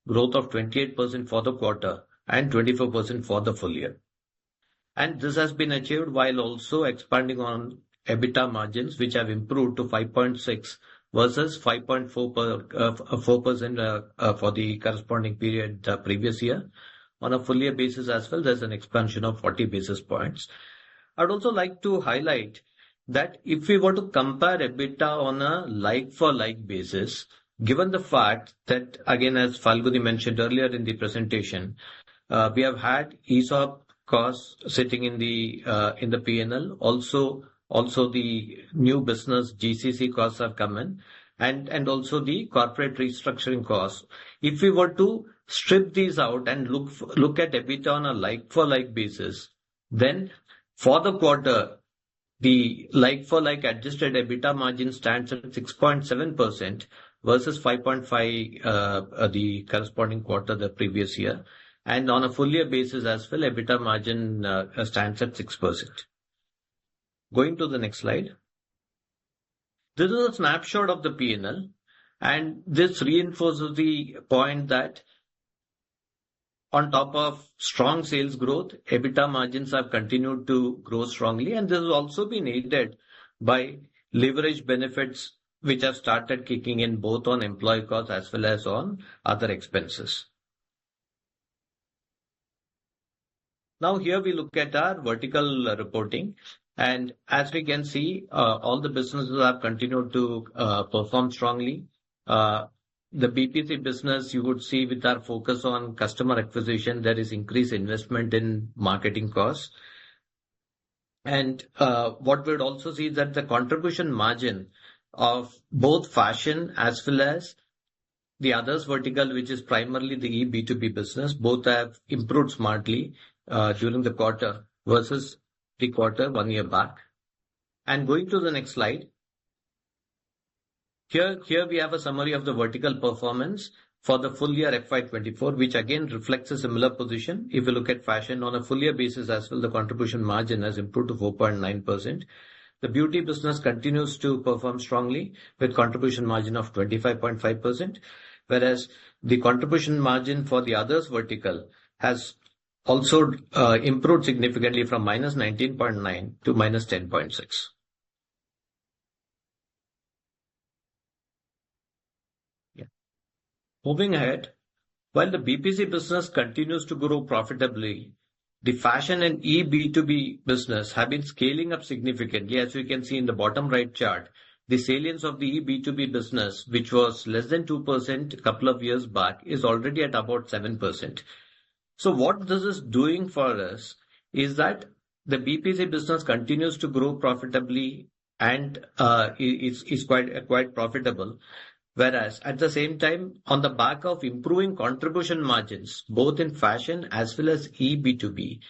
growth of 28% for the quarter and 24% for the full year. And this has been achieved while also expanding on EBITDA margins, which have improved to 5.6 versus 5.4% for the corresponding period the previous year. On a full year basis as well, there's an expansion of 40 basis points. I'd also like to highlight that if we were to compare EBITDA on a like-for-like basis, given the fact that, again, as Falguni mentioned earlier in the presentation, we have had ESOP costs sitting in the P&L. Also the new business GCC costs have come in, and also the corporate restructuring costs. If we were to strip these out and look at EBITDA on a like-for-like basis, then for the quarter, the like-for-like adjusted EBITDA margin stands at 6.7% versus 5.5% the corresponding quarter the previous year. And on a full year basis as well, EBITDA margin stands at 6%. Going to the next slide. This is a snapshot of the P&L, and this reinforces the point that on top of strong sales growth, EBITDA margins have continued to grow strongly, and this has also been aided by leverage benefits which have started kicking in both on employee costs as well as on other expenses. Now here we look at our vertical reporting, and as we can see, all the businesses have continued to perform strongly. The BPC business, you would see with our focus on customer acquisition, there is increased investment in marketing costs. And what we'd also see is that the contribution margin of both fashion as well as the others vertical, which is primarily the eB2B business, both have improved smartly during the quarter versus the quarter 1 year back. And going to the next slide. Here we have a summary of the vertical performance for the full year FY24, which again reflects a similar position. If you look at fashion on a full year basis as well, the contribution margin has improved to 4.9%. The beauty business continues to perform strongly with contribution margin of 25.5%, whereas the contribution margin for the others vertical has also improved significantly from minus 19.9 to minus 10.6. Moving ahead, while the BPC business continues to grow profitably, the fashion and eB2B business have been scaling up significantly. As you can see in the bottom right chart, the salience of the eB2B business, which was less than 2% a couple of years back, is already at about 7%. So what this is doing for us is that the BPC business continues to grow profitably and is quite profitable. Whereas at the same time, on the back of improving contribution margins, both in fashion as well as eB2B,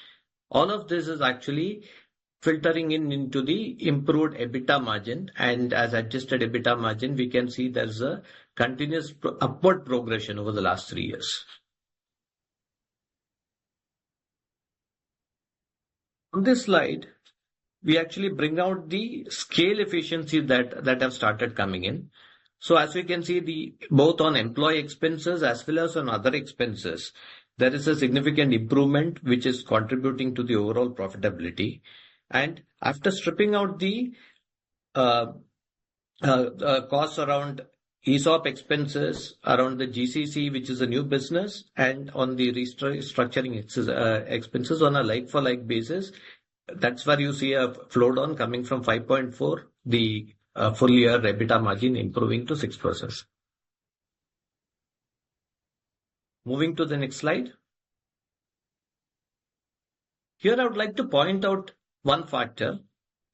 all of this is actually filtering into the improved EBITDA margin. And as adjusted EBITDA margin, we can see there's a continuous upward progression over the last 3 years. On this slide, we actually bring out the scale efficiencies that have started coming in. So as we can see, both on employee expenses as well as on other expenses, there is a significant improvement which is contributing to the overall profitability. And after stripping out the costs around ESOP expenses, around the GCC, which is a new business, and on the restructuring expenses on a like-for-like basis, that's where you see a flow down coming from 5.4, the full year EBITDA margin improving to 6%. Moving to the next slide. Here I would like to point out one factor.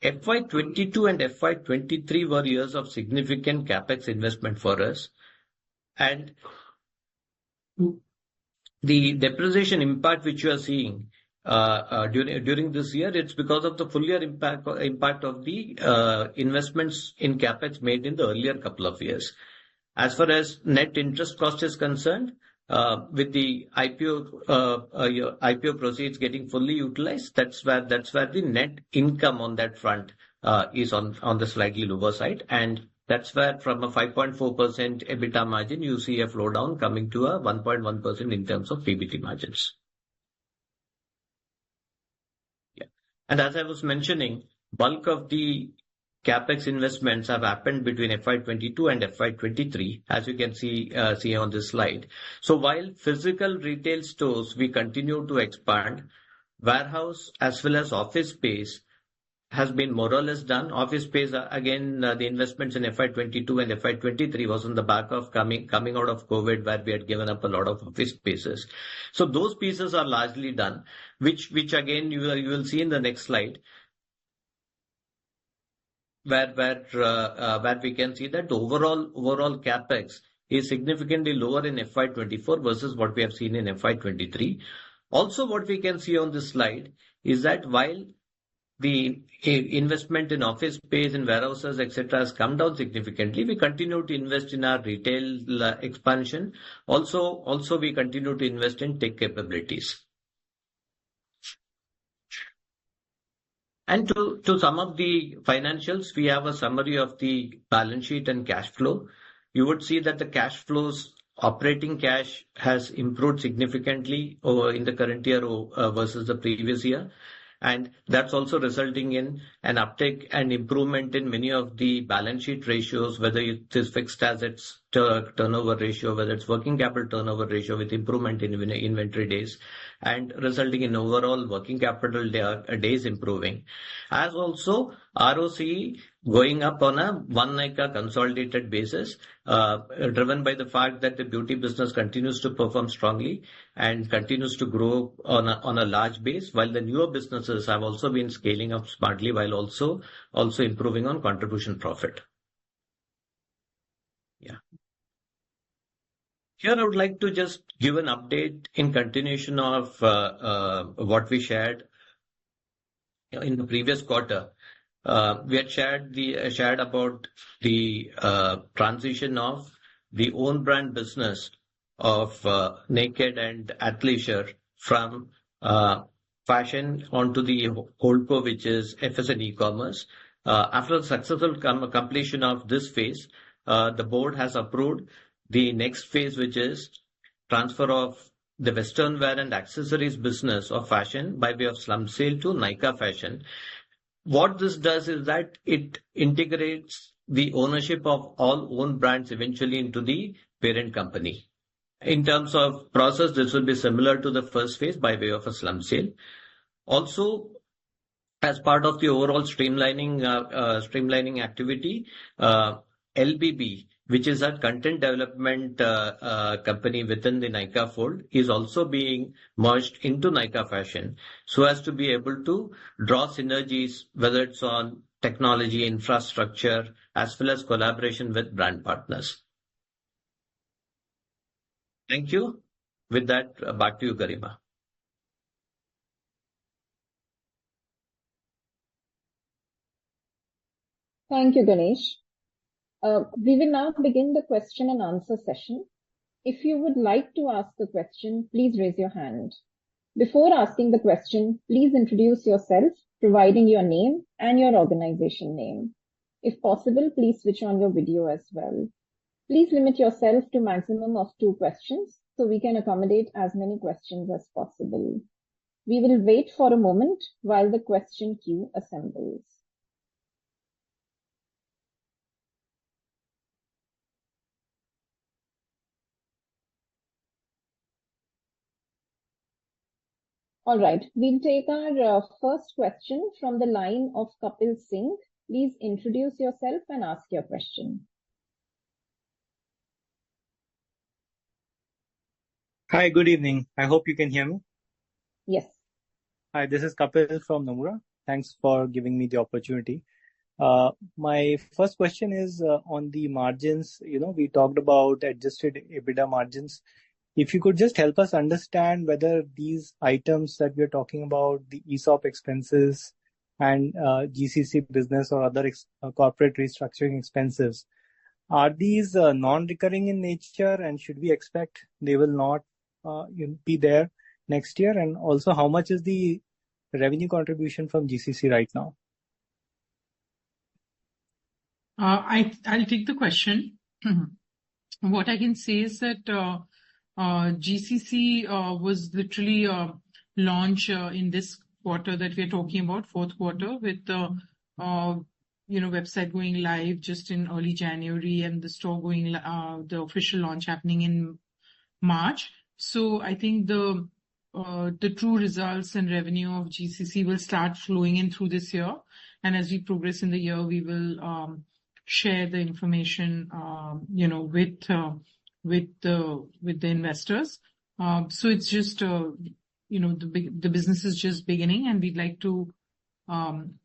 FY22 and FY23 were years of significant capex investment for us, and the depreciation impact which you are seeing during this year, it's because of the full year impact of the investments in capex made in the earlier couple of years. As far as net interest cost is concerned, with the IPO proceeds getting fully utilized, that's where the net income on that front is on the slightly lower side, and that's where from a 5.4% EBITDA margin you see a flow down coming to a 1.1% in terms of PBT margins. Yeah, and as I was mentioning, bulk of the capex investments have happened between FY22 and FY23, as you can see on this slide. So while physical retail stores we continue to expand, warehouse as well as office space has been more or less done. Office space, again, the investments in FY22 and FY23 was on the back of coming out of COVID, where we had given up a lot of office spaces. So those pieces are largely done, which again you will see in the next slide, where we can see that overall capex is significantly lower in FY24 versus what we have seen in FY23. Also, what we can see on this slide is that while the investment in office space and warehouses, etc., has come down significantly, we continue to invest in our retail expansion. Also, we continue to invest in tech capabilities. And to sum up the financials, we have a summary of the balance sheet and cash flow. You would see that the cash flows, operating cash has improved significantly in the current year versus the previous year. And that's also resulting in an uptick and improvement in many of the balance sheet ratios, whether it is fixed assets turnover ratio, whether it's working capital turnover ratio, with improvement in inventory days, and resulting in overall working capital days improving. As also ROCE going up on a one Nykka consolidated basis, driven by the fact that the beauty business continues to perform strongly and continues to grow on a large base, while the newer businesses have also been scaling up smartly, while also improving on contribution profit. Yeah. Here I would like to just give an update in continuation of what we shared in the previous quarter. We had shared about the transition of the own brand business of Naked and Athleisure from fashion onto the holdco, which is FSN e-commerce. After the successful completion of this phase, the board has approved the next phase, which is transfer of the western wear and accessories business of fashion by way of slump sale to Nykka Fashion. What this does is that it integrates the ownership of all own brands eventually into the parent company. In terms of process, this will be similar to the first phase by way of a slump sale. Also, as part of the overall streamlining activity, LBB, which is a content development company within the Nykka fold, is also being merged into Nykka Fashion, so as to be able to draw synergies, whether it's on technology, infrastructure, as well as collaboration with brand partners. Thank you. With that, back to you, Garima. Thank you, Ganesh. We will now begin the question and answer session. If you would like to ask a question, please raise your hand. Before asking the question, please introduce yourself, providing your name and your organization name. If possible, please switch on your video as well. Please limit yourself to maximum of 2 questions so we can accommodate as many questions as possible. We will wait for a moment while the question queue assembles. All right, we'll take our first question from the line of Kapil Singh. Please introduce yourself and ask your question. Hi, good evening. I hope you can hear me. Yes. Hi, this is Kapil from Nomura. Thanks for giving me the opportunity. My first question is on the margins. We talked about adjusted EBITDA margins. If you could just help us understand whether these items that we're talking about, the ESOP expenses and GCC business or other corporate restructuring expenses, are these non-recurring in nature, and should we expect they will not be there next year? And also, how much is the revenue contribution from GCC right now? I'll take the question. What I can say is that GCC was literally launched in this quarter that we're talking about, fourth quarter, with the website going live just in early January and the store going the official launch happening in March. So I think the true results and revenue of GCC will start flowing in through this year, and as we progress in the year, we will share the information, with the investors. So it's just, the business is just beginning, and we'd like to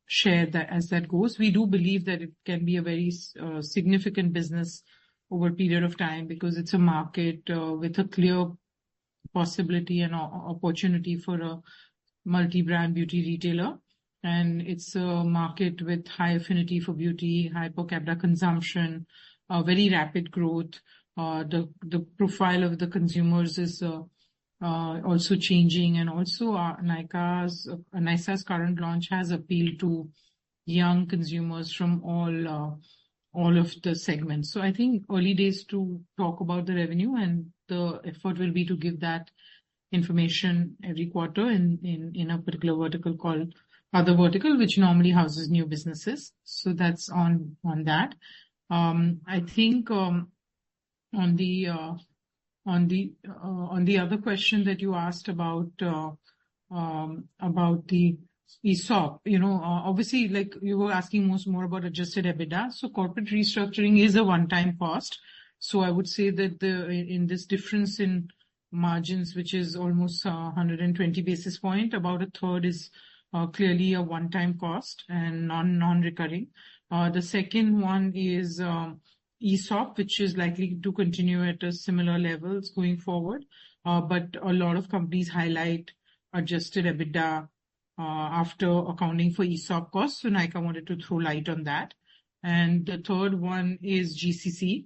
share that as that goes. We do believe that it can be a very significant business over a period of time, because it's a market with a clear possibility and opportunity for a multi-brand beauty retailer. And it's a market with high affinity for beauty, high per capita consumption, very rapid growth. The profile of the consumers is also changing, and also Nykka's current launch has appealed to young consumers from all of the segments. So I think early days to talk about the revenue, and the effort will be to give that information every quarter in a particular vertical called Other Vertical, which normally houses new businesses. So that's on that. I think on the other question that you asked about the ESOP, obviously, like you were asking more about adjusted EBITDA. So corporate restructuring is a one-time cost. So I would say that in this difference in margins, which is almost 120 basis point, about a third is clearly a one-time cost and non-recurring. The second one is ESOP, which is likely to continue at a similar levels going forward. But a lot of companies highlight adjusted EBITDA after accounting for ESOP costs. So Nykka wanted to throw light on that. And the third one is GCC,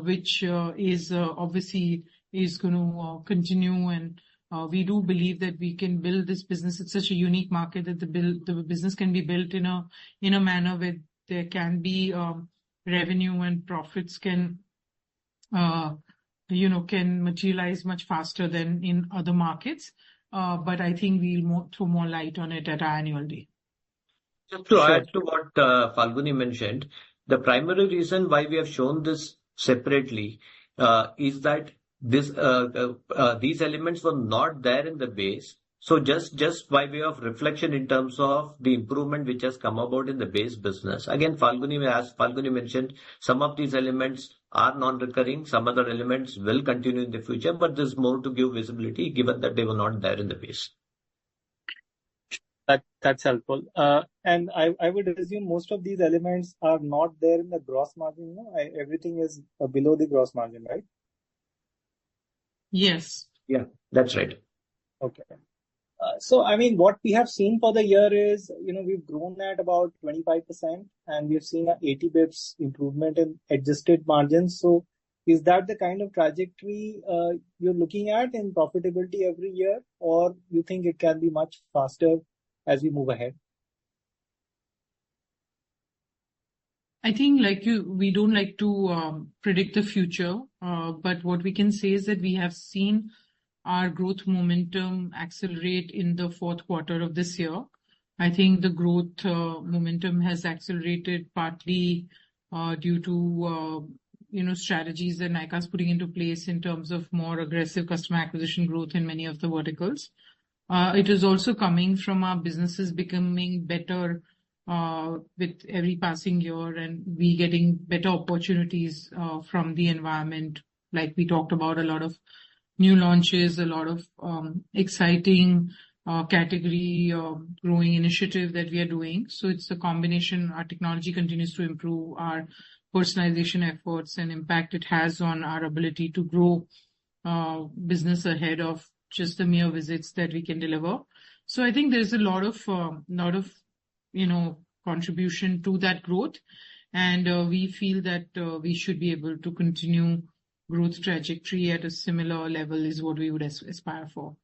which is obviously is going to continue, and we do believe that we can build this business. It's such a unique market that the business can be built in a manner where there can be revenue and profits can materialize much faster than in other markets. But I think we'll throw more light on it at our annual day. Just to add to what Falguni mentioned, the primary reason why we have shown this separately is that these elements were not there in the base. So just by way of reflection in terms of the improvement which has come about in the base business. Again, as Falguni mentioned, some of these elements are non-recurring, some other elements will continue in the future, but there's more to give visibility given that they were not there in the base. That's helpful. And I would assume most of these elements are not there in the gross margin. Everything is below the gross margin, right? Yes. Yeah, that's right. Okay. So, I mean, what we have seen for the year is, we've grown at about 25% and we've seen an 80 bips improvement in adjusted margins. So is that the kind of trajectory you're looking at in profitability every year, or you think it can be much faster as we move ahead? I think we don't like to predict the future, but what we can say is that we have seen our growth momentum accelerate in the fourth quarter of this year. I think the growth momentum has accelerated partly due to strategies that Nykka is putting into place in terms of more aggressive customer acquisition growth in many of the verticals. It is also coming from our businesses becoming better with every passing year, and we getting better opportunities from the environment. Like we talked about, a lot of new launches, a lot of exciting category growing initiative that we are doing. So it's a combination. Our technology continues to improve, our personalization efforts and impact it has on our ability to grow business ahead of just the mere visits that we can deliver. So I think there's a lot of contribution to that growth, and we feel that we should be able to continue growth trajectory at a similar level is what we would aspire for.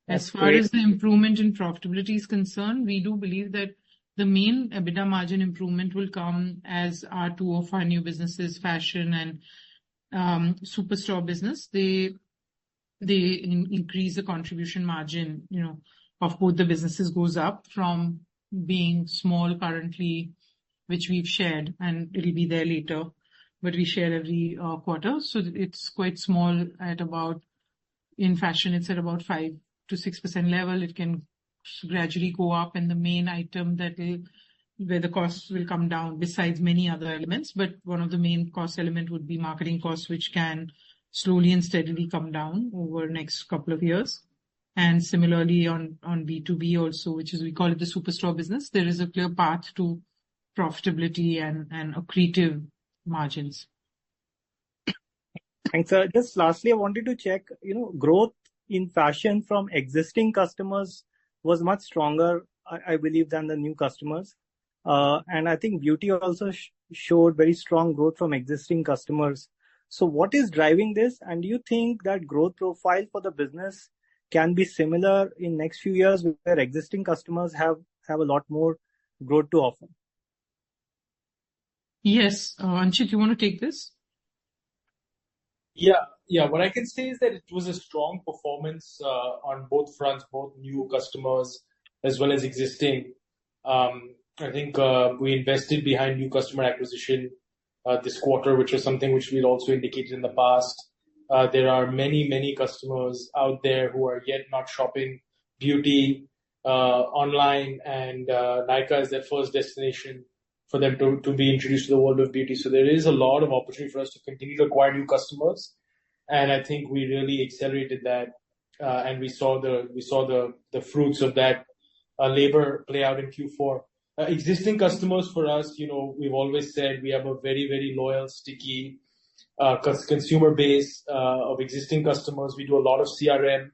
As far as the improvement in profitability is concerned, we do believe that the main EBITDA margin improvement will come as our two of our new businesses, fashion and Superstore business, they increase the contribution margin, of both the businesses goes up from being small currently, which we've shared, and it'll be there later, but we share every quarter. So it's quite small at about, in fashion, it's at about 5 to 6% level. It can gradually go up, and the main item where the costs will come down besides many other elements, but one of the main cost element would be marketing costs, which can slowly and steadily come down over the next couple of years. And similarly on B2B also, which is, we call it the Superstore business, there is a clear path to profitability and accretive margins. Thanks, sir. Just lastly, I wanted to check, growth in fashion from existing customers was much stronger, I believe, than the new customers. And I think beauty also showed very strong growth from existing customers. So what is driving this? And do you think that growth profile for the business can be similar in next few years, where existing customers have a lot more growth to offer? Yes. Anchit, you want to take this? Yeah. What I can say is that it was a strong performance on both fronts, both new customers as well as existing. I think we invested behind new customer acquisition this quarter, which was something which we'd also indicated in the past. There are many customers out there who are yet not shopping beauty online, and Nykka is their first destination for them to be introduced to the world of beauty. So there is a lot of opportunity for us to continue to acquire new customers, and I think we really accelerated that, and we saw the fruits of that labor play out in Q4. Existing customers for us, we've always said we have a very loyal, sticky consumer base of existing customers. We do a lot of CRM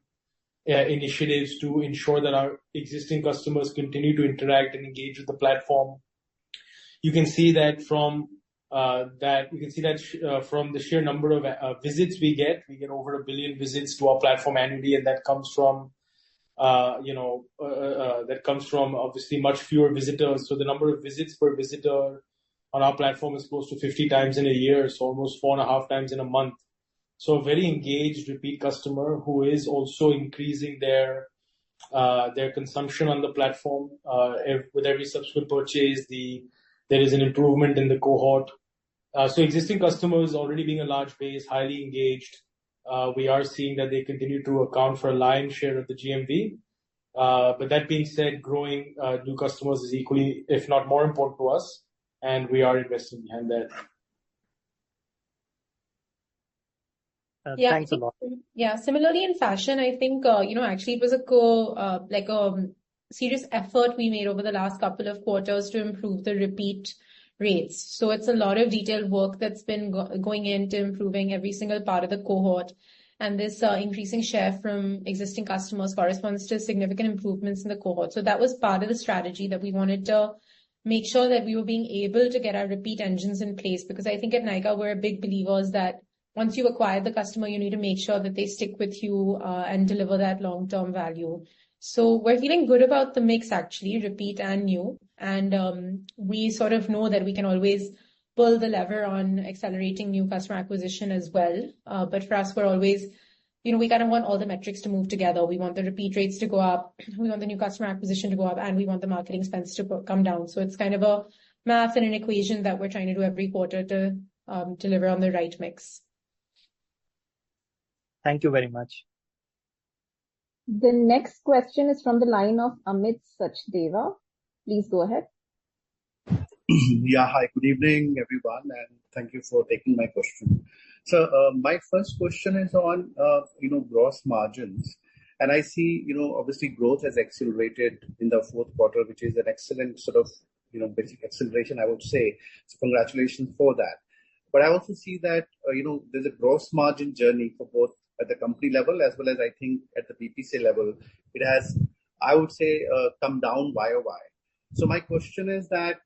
initiatives to ensure that our existing customers continue to interact and engage with the platform. You can see that from from the sheer number of visits we get. We get over 1 billion visits to our platform annually, and that comes from obviously much fewer visitors. So the number of visits per visitor on our platform is close to 50 times in a year, so almost 4.5 times in a month. So a very engaged repeat customer who is also increasing their consumption on the platform. With every subsequent purchase, there is an improvement in the cohort. So existing customers already being a large base, highly engaged, we are seeing that they continue to account for a lion's share of the GMV. But that being said, growing new customers is equally, if not more important to us, and we are investing behind that. Thanks a lot. Yeah, similarly in fashion, I think, actually it was a serious effort we made over the last couple of quarters to improve the repeat rates. So it's a lot of detailed work that's been going into improving every single part of the cohort. And this increasing share from existing customers corresponds to significant improvements in the cohort. So that was part of the strategy, that we wanted to make sure that we were being able to get our repeat engines in place. Because I think at Nykka, we're big believers that once you acquire the customer, you need to make sure that they stick with you and deliver that long-term value. So we're feeling good about the mix, actually, repeat and new. And we sort of know that we can always pull the lever on accelerating new customer acquisition as well. But for us, we're always, we kind of want all the metrics to move together. We want the repeat rates to go up, we want the new customer acquisition to go up, and we want the marketing expense to come down. So it's kind of a math and an equation that we're trying to do every quarter to deliver on the right mix. Thank you very much. The next question is from the line of Amit Sachdeva. Please go ahead. Yeah, hi, good evening, everyone, and thank you for taking my question. So, my first question is on, gross margins. And I see, obviously growth has accelerated in the fourth quarter, which is an excellent sort of, basic acceleration, I would say. So congratulations for that. But I also see that, there's a gross margin journey for both at the company level as well as I think at the BPC level. It has, I would say, come down YOY. So my question is that,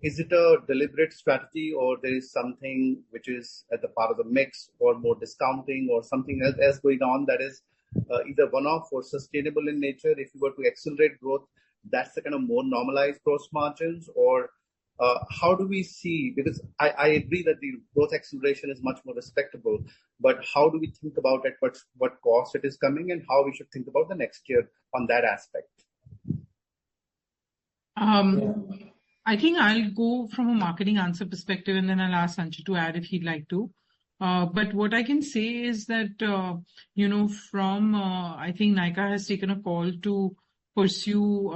is it a deliberate strategy or there is something which is at the part of the mix or more discounting or something else going on that is either one-off or sustainable in nature? If you were to accelerate growth, that's the kind of more normalized gross margins, or how do we see, because I agree that the growth acceleration is much more respectable, but how do we think about at what cost it is coming and how we should think about the next year on that aspect? I think I'll go from a marketing answer perspective and then I'll ask Sanjay to add if he'd like to. But what I can say is that, I think Nykka has taken a call to pursue,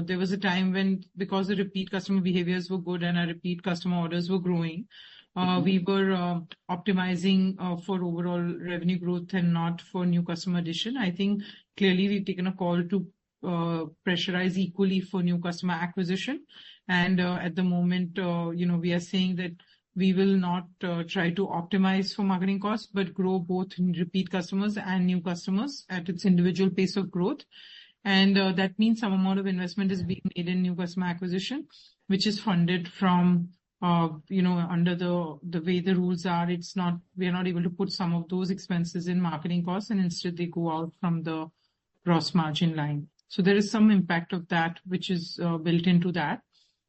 there was a time when, because the repeat customer behaviors were good and our repeat customer orders were growing, we were optimizing for overall revenue growth and not for new customer addition. I think clearly we've taken a call to pressurize equally for new customer acquisition. And at the moment, we are saying that we will not try to optimize for marketing costs, but grow both repeat customers and new customers at its individual pace of growth. And that means some amount of investment is being made in new customer acquisition, which is funded from, under the way the rules are, we are not able to put some of those expenses in marketing costs, and instead they go out from the gross margin line. So there is some impact of that, which is built into that.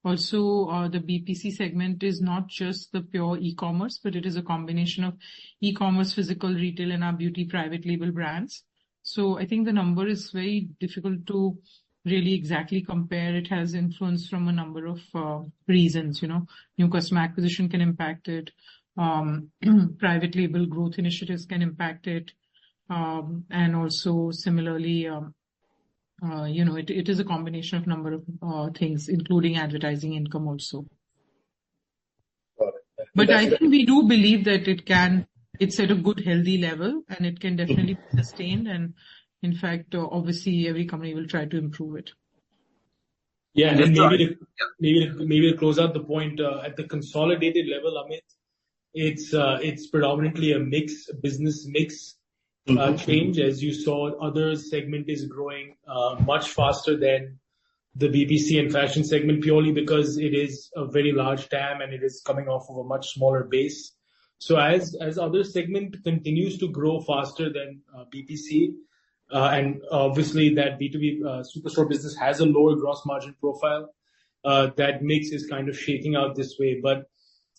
Also, the BPC segment is not just the pure e-commerce, but it is a combination of e-commerce, physical retail, and our beauty private label brands. So I think the number is very difficult to really exactly compare. It has influence from a number of reasons. New customer acquisition can impact it. Private label growth initiatives can impact it. And also similarly, it is a combination of number of things, including advertising income also. Got it. But I think we do believe that it's at a good, healthy level, and it can definitely be sustained. And in fact, obviously, every company will try to improve it. Yeah, and then maybe to close out the point, at the consolidated level, Amit, it's predominantly a business mix. Change. As you saw, other segment is growing much faster than the BPC and fashion segment, purely because it is a very large TAM and it is coming off of a much smaller base. So as other segment continues to grow faster than BPC, and obviously that B2B superstore business has a lower gross margin profile, that mix is kind of shaking out this way. But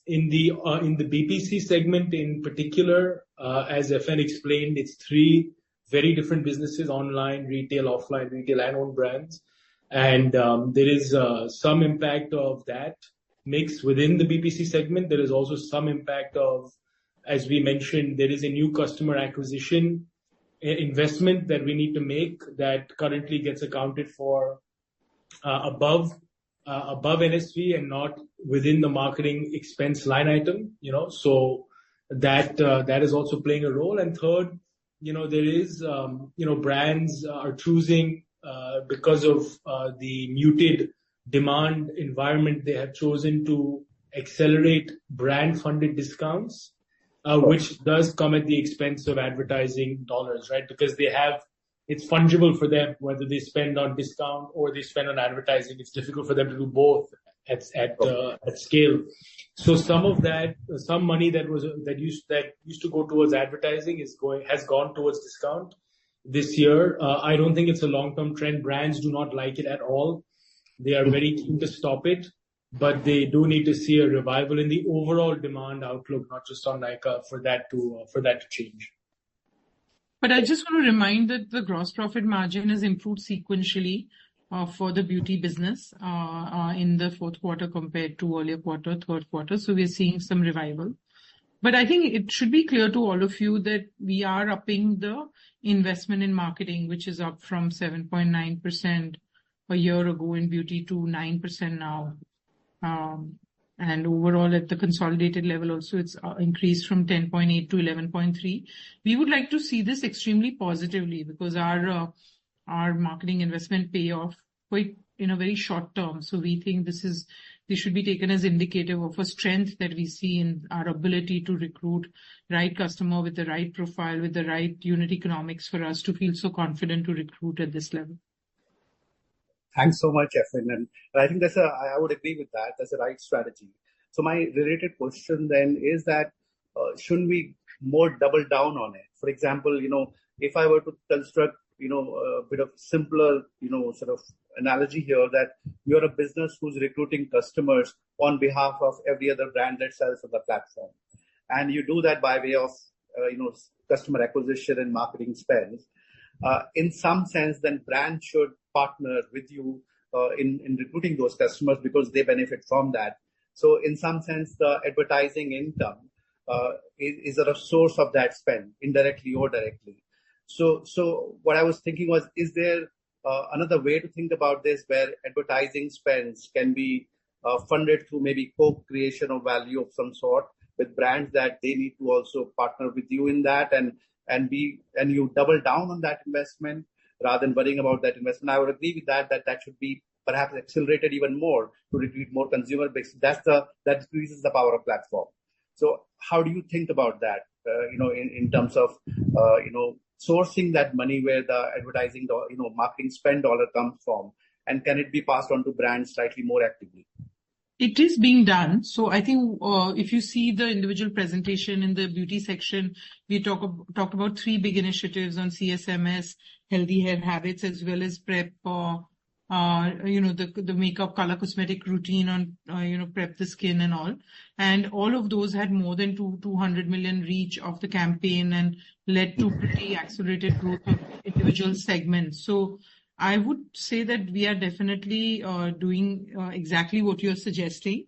in the BPC segment in particular, as FN explained, it's 3 very different businesses: online, retail, offline retail, and own brands. And there is some impact of that mix within the BPC segment. There is also some impact of, as we mentioned, there is a new customer acquisition investment that we need to make that currently gets accounted for above NSV and not within the marketing expense line item, so that is also playing a role. And third, there is, brands are choosing, because of the muted demand environment, they have chosen to accelerate brand funded discounts, which does come at the expense of advertising dollars, right? Because it's fungible for them whether they spend on discount or they spend on advertising. It's difficult for them to do both at scale. So some money that used to go towards advertising has gone towards discount this year. I don't think it's a long-term trend. Brands do not like it at all. They are very keen to stop it, but they do need to see a revival in the overall demand outlook, not just on Nykka, for that to change. But I just want to remind that the gross profit margin has improved sequentially for the beauty business in the fourth quarter compared to earlier quarter, third quarter. So we're seeing some revival. But I think it should be clear to all of you that we are upping the investment in marketing, which is up from 7.9% a year ago in beauty to 9% now. And overall at the consolidated level also, it's increased from 10.8 to 11.3. We would like to see this extremely positively because our marketing investment pay off quite in a very short term. So we think this should be taken as indicative of a strength that we see in our ability to recruit right customer with the right profile, with the right unit economics for us to feel so confident to recruit at this level. Thanks so much, FN. And I think I would agree with that. That's the right strategy. So my related question then is that shouldn't we more double down on it? For example, if I were to construct, a bit of simpler, sort of analogy here that you're a business who's recruiting customers on behalf of every other brand that sells on the platform. And you do that by way of, customer acquisition and marketing spends. In some sense, then brands should partner with you in recruiting those customers because they benefit from that. So in some sense, the advertising income is a source of that spend, indirectly or directly. So what I was thinking was, is there another way to think about this where advertising spends can be funded through maybe co-creation of value of some sort with brands that they need to also partner with you in that and you double down on that investment rather than worrying about that investment. I would agree with that should be perhaps accelerated even more to recruit more consumer base. That increases the power of platform. So how do you think about that, in terms of, sourcing that money where the advertising, marketing spend dollar comes from, and can it be passed on to brands slightly more actively? It is being done. So I think if you see the individual presentation in the beauty section, we talked about 3 big initiatives on CSMS, healthy hair habits, as well as prep, the makeup, color, cosmetic routine on, prep the skin and all. And all of those had more than 200 million reach of the campaign and led to pretty accelerated growth of individual segments. So I would say that we are definitely doing exactly what you're suggesting,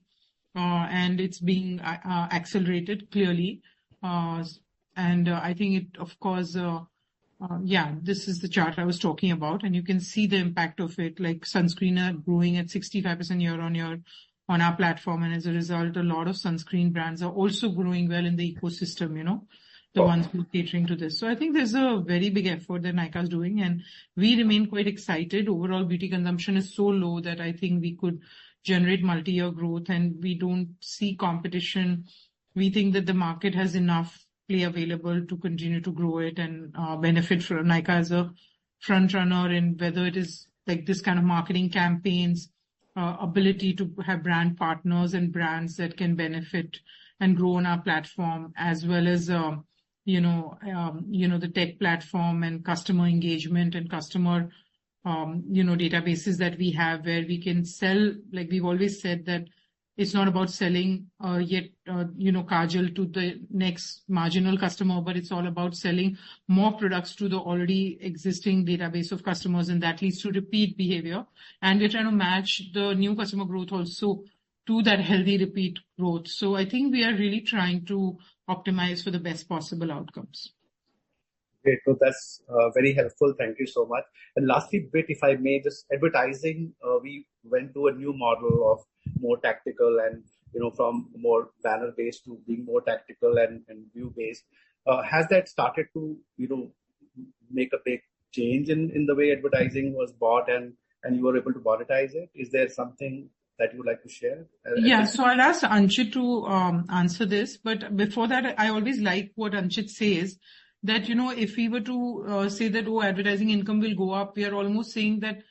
and it's being accelerated clearly. And I think it, of course, this is the chart I was talking about, and you can see the impact of it, like sunscreen are growing at 65% year on year on our platform. And as a result, a lot of sunscreen brands are also growing well in the ecosystem, the ones who are catering to this. So I think there's a very big effort that Nykka is doing, and we remain quite excited. Overall beauty consumption is so low that I think we could generate multi-year growth, and we don't see competition. We think that the market has enough play available to continue to grow it and benefit from Nykka as a front runner in whether it is like this kind of marketing campaigns, ability to have brand partners and brands that can benefit and grow on our platform, as well as the tech platform and customer engagement and customer databases that we have where we can sell. Like we've always said that it's not about selling Kajal to the next marginal customer, but it's all about selling more products to the already existing database of customers, and that leads to repeat behavior. And we're trying to match the new customer growth also to that healthy repeat growth. So I think we are really trying to optimize for the best possible outcomes. Great. So that's very helpful. Thank you so much. And lastly, if I may, just advertising, we went to a new model of more tactical and, from more banner based to being more tactical and view based. Has that started to, make a big change in the way advertising was bought and you were able to monetize it? Is there something that you would like to share? So I'll ask Anchit to answer this. But before that, I always like what Anchit says, that, if we were to say that, advertising income will go up, we are almost saying that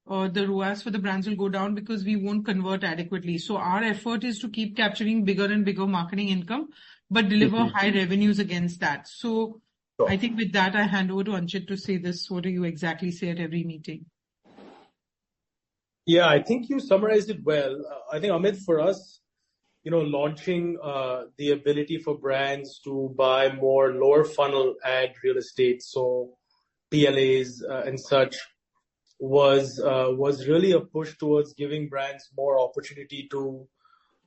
the ROAS for the brands will go down because we won't convert adequately. So our effort is to keep capturing bigger and bigger marketing income, but deliver high revenues against that. So I think with that, I hand over to Anchit to say this. What do you exactly say at every meeting? Yeah, I think you summarized it well. I think, Amit, for us, launching the ability for brands to buy more lower funnel ad real estate, so PLAs and such, was really a push towards giving brands more opportunity to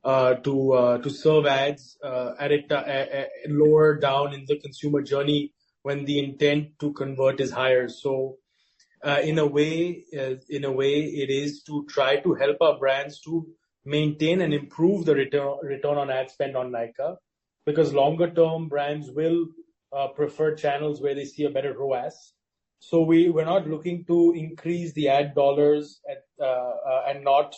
to serve ads at a lower down in the consumer journey when the intent to convert is higher. So in a way, it is to try to help our brands to maintain and improve the return on ad spend on Nykka, because longer term brands will prefer channels where they see a better ROAS. So we're not looking to increase the ad dollars and not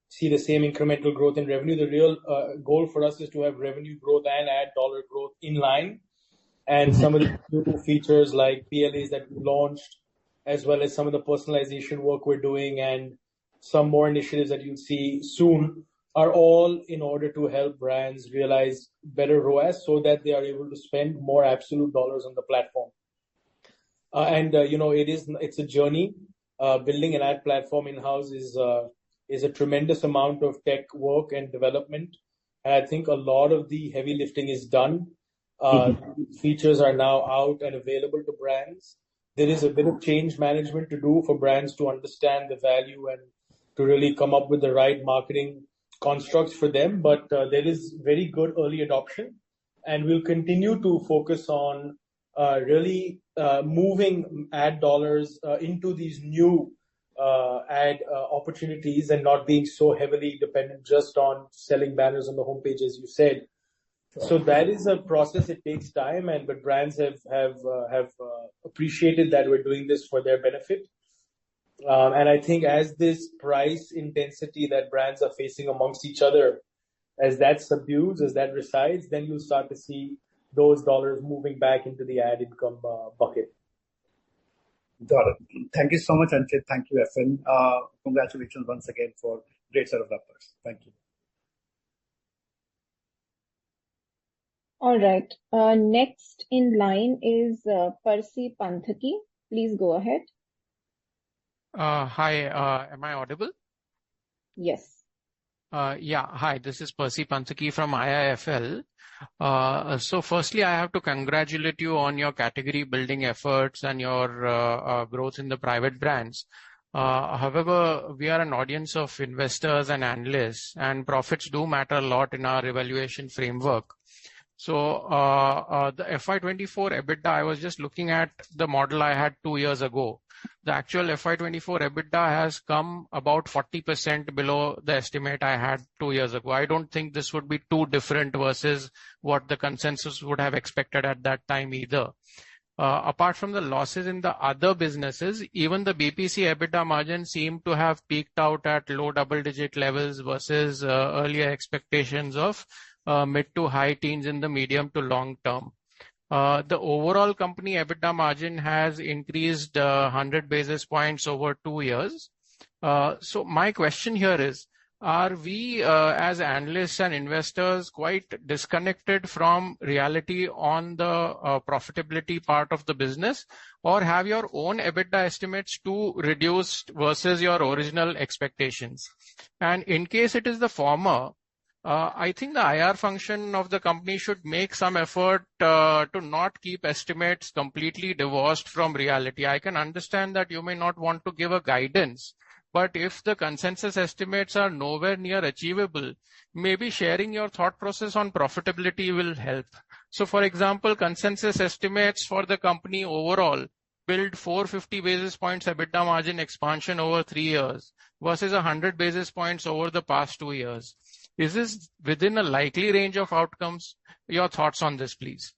see the same incremental growth in revenue. The real goal for us is to have revenue growth and ad dollar growth in line. And some of the new features like PLAs that we launched, as well as some of the personalization work we're doing and some more initiatives that you'll see soon, are all in order to help brands realize better ROAS so that they are able to spend more absolute dollars on the platform. It's a journey. Building an ad platform in-house is a tremendous amount of tech work and development. And I think a lot of the heavy lifting is done. Features are now out and available to brands. There is a bit of change management to do for brands to understand the value and to really come up with the right marketing constructs for them. But there is very good early adoption, and we'll continue to focus on really moving ad dollars into these new ad opportunities and not being so heavily dependent just on selling banners on the homepage, as you said. So that is a process. It takes time, but brands have appreciated that we're doing this for their benefit. And I think as this price intensity that brands are facing amongst each other, as that subdues, as that resides, then you'll start to see those dollars moving back into the ad income bucket. Got it. Thank you so much, Anchit. Thank you, FN. Congratulations once again for great set of numbers. Thank you. All right. Next in line is Percy Panthaki. Please go ahead. Hi, am I audible? Yes. Hi, this is Percy Panthaki from IIFL. So firstly, I have to congratulate you on your category building efforts and your growth in the private brands. However, we are an audience of investors and analysts, and profits do matter a lot in our evaluation framework. So the FY24 EBITDA, I was just looking at the model I had 2 years ago. The actual FY24 EBITDA has come about 40% below the estimate I had 2 years ago. I don't think this would be too different versus what the consensus would have expected at that time either. Apart from the losses in the other businesses, even the BPC EBITDA margin seemed to have peaked out at low double-digit levels versus earlier expectations of mid to high teens in the medium to long term. The overall company EBITDA margin has increased 100 basis points over 2 years. So my question here is, are we as analysts and investors quite disconnected from reality on the profitability part of the business, or have your own EBITDA estimates too reduced versus your original expectations? And in case it is the former, I think the IR function of the company should make some effort to not keep estimates completely divorced from reality. I can understand that you may not want to give a guidance, but if the consensus estimates are nowhere near achievable, maybe sharing your thought process on profitability will help. So for example, consensus estimates for the company overall build 450 basis points EBITDA margin expansion over 3 years versus 100 basis points over the past 2 years. Is this within a likely range of outcomes? Your thoughts on this, please.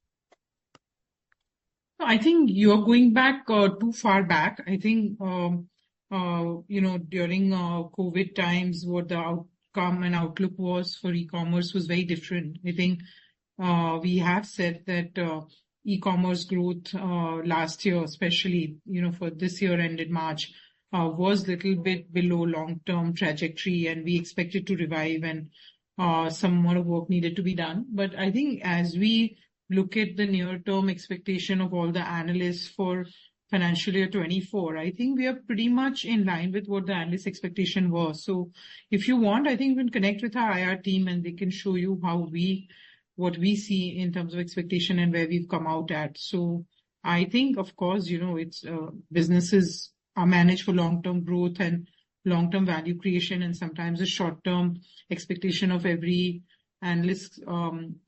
I think you're going back too far back. I think, during COVID times, what the outcome and outlook was for e-commerce was very different. I think we have said that e-commerce growth last year, especially, for this year ended March, was a little bit below long-term trajectory, and we expect it to revive, and some more work needed to be done. But I think as we look at the near-term expectation of all the analysts for financial year 24, I think we are pretty much in line with what the analyst expectation was. So if you want, I think you can connect with our IR team and they can show you what we see in terms of expectation and where we've come out at. So I think, of course, it's businesses are managed for long-term growth, and long-term value creation, and sometimes the short-term expectation of every analyst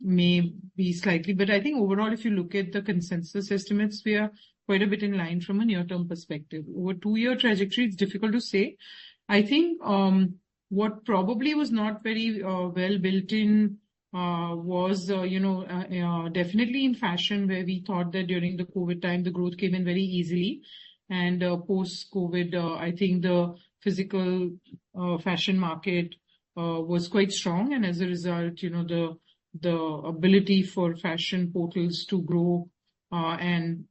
may be slightly. But I think overall, if you look at the consensus estimates, we are quite a bit in line from a near-term perspective. Over 2-year trajectory, it's difficult to say. I think what probably was not very well built in was, definitely in fashion, where we thought that during the COVID time, the growth came in very easily. And post-COVID, I think the physical fashion market was quite strong. And as a result, the ability for fashion portals to grow and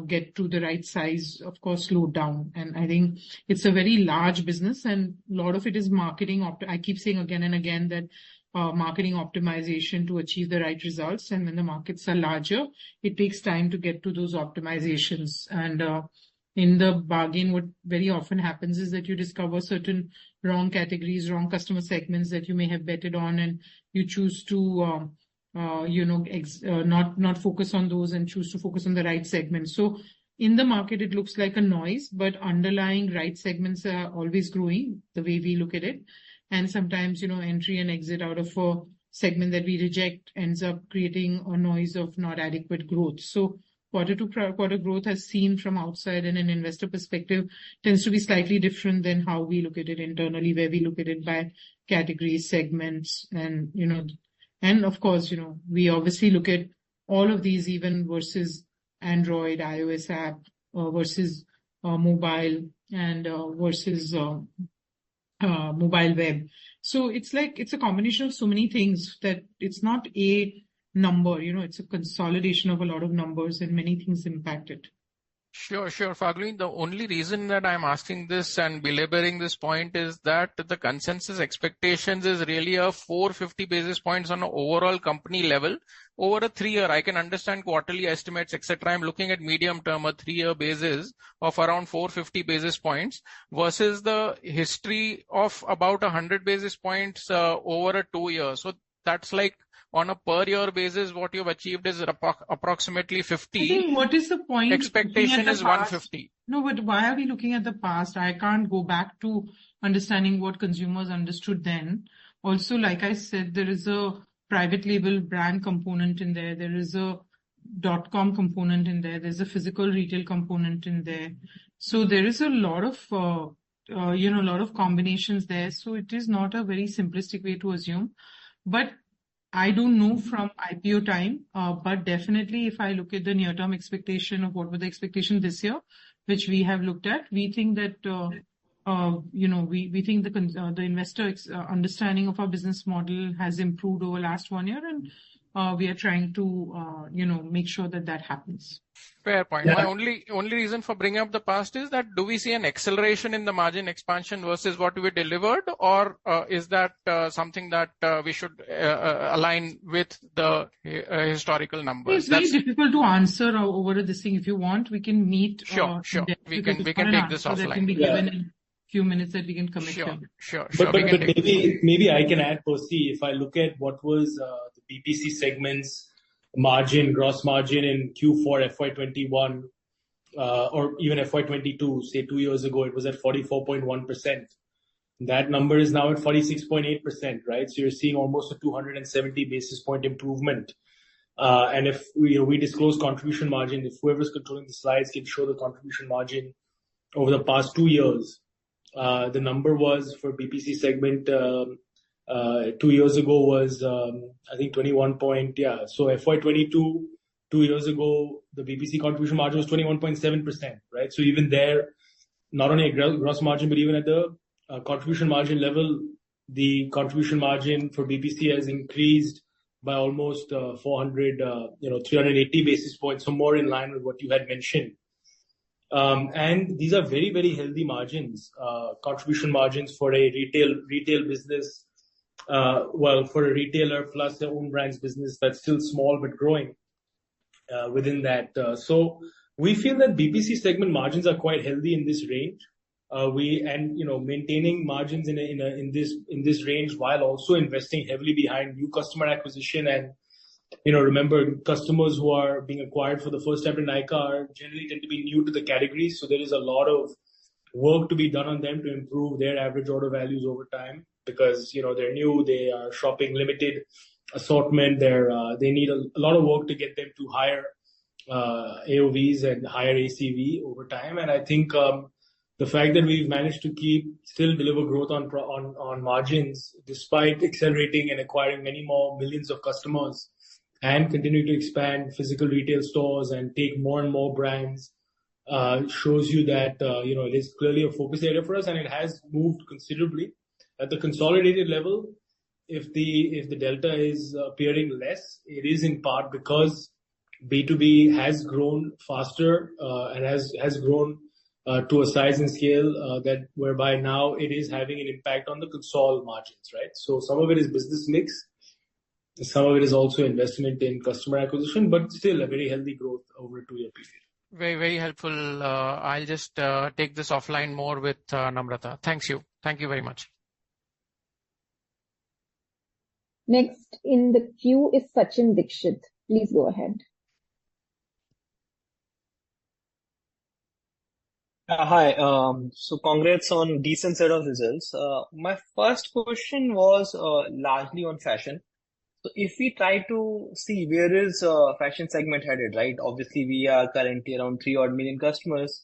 get to the right size, of course, slowed down. And I think it's a very large business, and a lot of it is marketing. I keep saying again and again that marketing optimization to achieve the right results. And when the markets are larger, it takes time to get to those optimizations. And in the bargain, what very often happens is that you discover certain wrong categories, wrong customer segments that you may have betted on, and you choose to not focus on those and choose to focus on the right segments. So in the market, it looks like a noise, but underlying right segments are always growing the way we look at it. And sometimes, entry and exit out of a segment that we reject ends up creating a noise of not adequate growth. So quarter-to-quarter growth, as seen from outside and an investor perspective, tends to be slightly different than how we look at it internally, where we look at it by categories, segments, and, and of course, we obviously look at all of these even versus Android, iOS app, versus mobile, and versus mobile web. So it's a combination of so many things that it's not a number, it's a consolidation of a lot of numbers, and many things impact it. Sure. Falguni, the only reason that I'm asking this and belaboring this point is that the consensus expectations is really a 450 basis points on an overall company level over a 3-year. I can understand quarterly estimates, etc. I'm looking at medium term, a 3-year basis of around 450 basis points versus the history of about 100 basis points over a 2 years. So that's like, on a per year basis, what you've achieved is approximately 50. I think what is the point? Expectation is 150. No, but why are we looking at the past? I can't go back to understanding what consumers understood then. Also, like I said, there is a private label brand component in there. There is a .com component in there. There's a physical retail component in there. So there is a lot of, a lot of combinations there. So it is not a very simplistic way to assume. But I don't know from IPO time, but definitely if I look at the near-term expectation of what were the expectations this year, which we have looked at, we think that, we think the investor understanding of our business model has improved over last 1 year, and we are trying to, make sure that happens. Fair point. Yeah. My only reason for bringing up the past is that do we see an acceleration in the margin expansion versus what we delivered, or is that something that we should align with the historical numbers? It's very difficult to answer over this thing. If you want, we can meet. Sure. We can take this offline. That can be given in a few minutes that we can commit to. Sure. But maybe I can add, Percy, if I look at what was the BPC segment's gross margin in Q4 FY21 or even FY22, say 2 years ago, it was at 44.1%. That number is now at 46.8%, right? So you're seeing almost a 270 basis point improvement. And if we disclose contribution margin, if whoever's controlling the slides can show the contribution margin over the past 2 years, the number was for BPC segment 2 years ago was, I think 21 point, So FY22, 2 years ago, the BPC contribution margin was 21.7%, right? So even there, not only a gross margin, but even at the contribution margin level, the contribution margin for BPC has increased by almost 380 basis points, so more in line with what you had mentioned. And these are very, very healthy margins, contribution margins for a retail business. For a retailer plus their own brands business that's still small but growing within that. So we feel that BPC segment margins are quite healthy in this range. Maintaining margins in this range while also investing heavily behind new customer acquisition. And remember, customers who are being acquired for the first time in Nykka generally tend to be new to the category. So there is a lot of work to be done on them to improve their average order values over time because, they're new, they are shopping limited assortment. They need a lot of work to get them to higher AOVs and higher ACV over time. And I think the fact that we've managed to still deliver growth on margins despite accelerating and acquiring many more millions of customers and continue to expand physical retail stores and take more and more brands shows you that it is clearly a focus area for us, and it has moved considerably at the consolidated level. If the delta is appearing less, it is in part because B2B has grown faster and has grown to a size and scale that whereby now it is having an impact on the console margins, right? So some of it is business mix, some of it is also investment in customer acquisition, but still a very healthy growth over a 2-year period. Very, very helpful. I'll just take this offline more with Namrata. Thank you very much. Next in the queue is Sachin Dixit. Please go ahead. Hi. So congrats on decent set of results. My first question was largely on fashion. So if we try to see where is fashion segment headed, right? Obviously, we are currently around 3 odd million customers.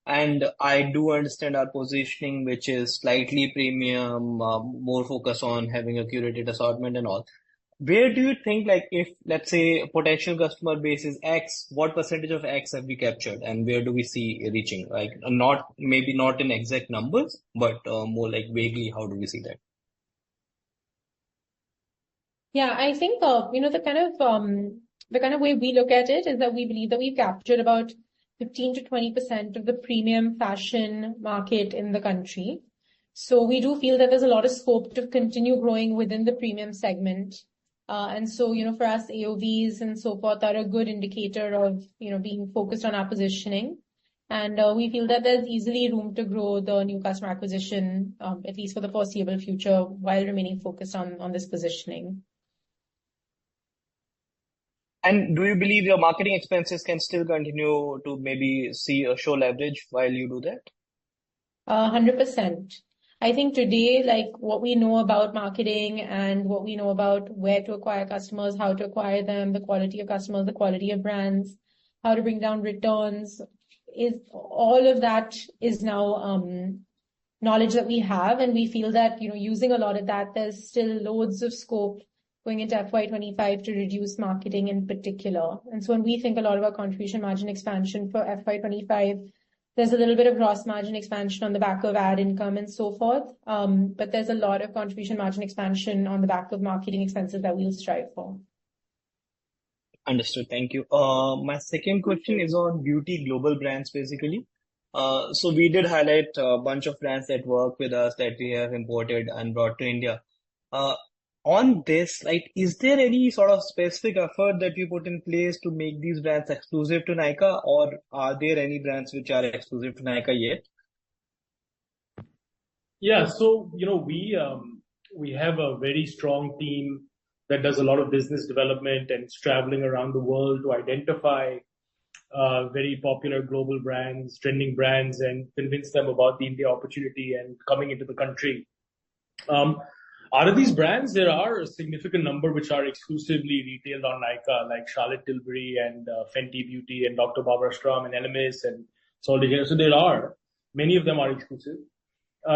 And I do understand our positioning, which is slightly premium, more focus on having a curated assortment and all. Where do you think, like, if, let's say, potential customer base is X, what percentage of X have we captured and where do we see reaching? Like, maybe not in exact numbers, but more like vaguely, how do we see that? Yeah, I think, the kind of way we look at it is that we believe that we've captured about 15 to 20% of the premium fashion market in the country. So we do feel that there's a lot of scope to continue growing within the premium segment. And so, for us, AOVs and so forth are a good indicator of, being focused on our positioning. And we feel that there's easily room to grow the new customer acquisition, at least for the foreseeable future, while remaining focused on this positioning. And do you believe your marketing expenses can still continue to maybe show leverage while you do that? 100%. I think today, like what we know about marketing and what we know about where to acquire customers, how to acquire them, the quality of customers, the quality of brands, how to bring down returns, is all of that is now knowledge that we have, and we feel that using a lot of that, there's still loads of scope going into FY25 to reduce marketing in particular. And so when we think a lot about contribution margin expansion for FY25, there's a little bit of gross margin expansion on the back of ad income and so forth. But there's a lot of contribution margin expansion on the back of marketing expenses that we'll strive for. Understood. Thank you. My second question is on beauty global brands, basically. So we did highlight a bunch of brands that work with us that we have imported and brought to India. On this, like, is there any sort of specific effort that you put in place to make these brands exclusive to Nykka, or are there any brands which are exclusive to Nykka yet? Yeah, so we have a very strong team that does a lot of business development and is traveling around the world to identify very popular global brands, trending brands, and convince them about the India opportunity and coming into the country. Out of these brands, there are a significant number which are exclusively retailed on Nykka, like Charlotte Tilbury and Fenty Beauty and Dr. Barbara Sturm and Elemis and Sol de Janeiro. So there are. Many of them are exclusive.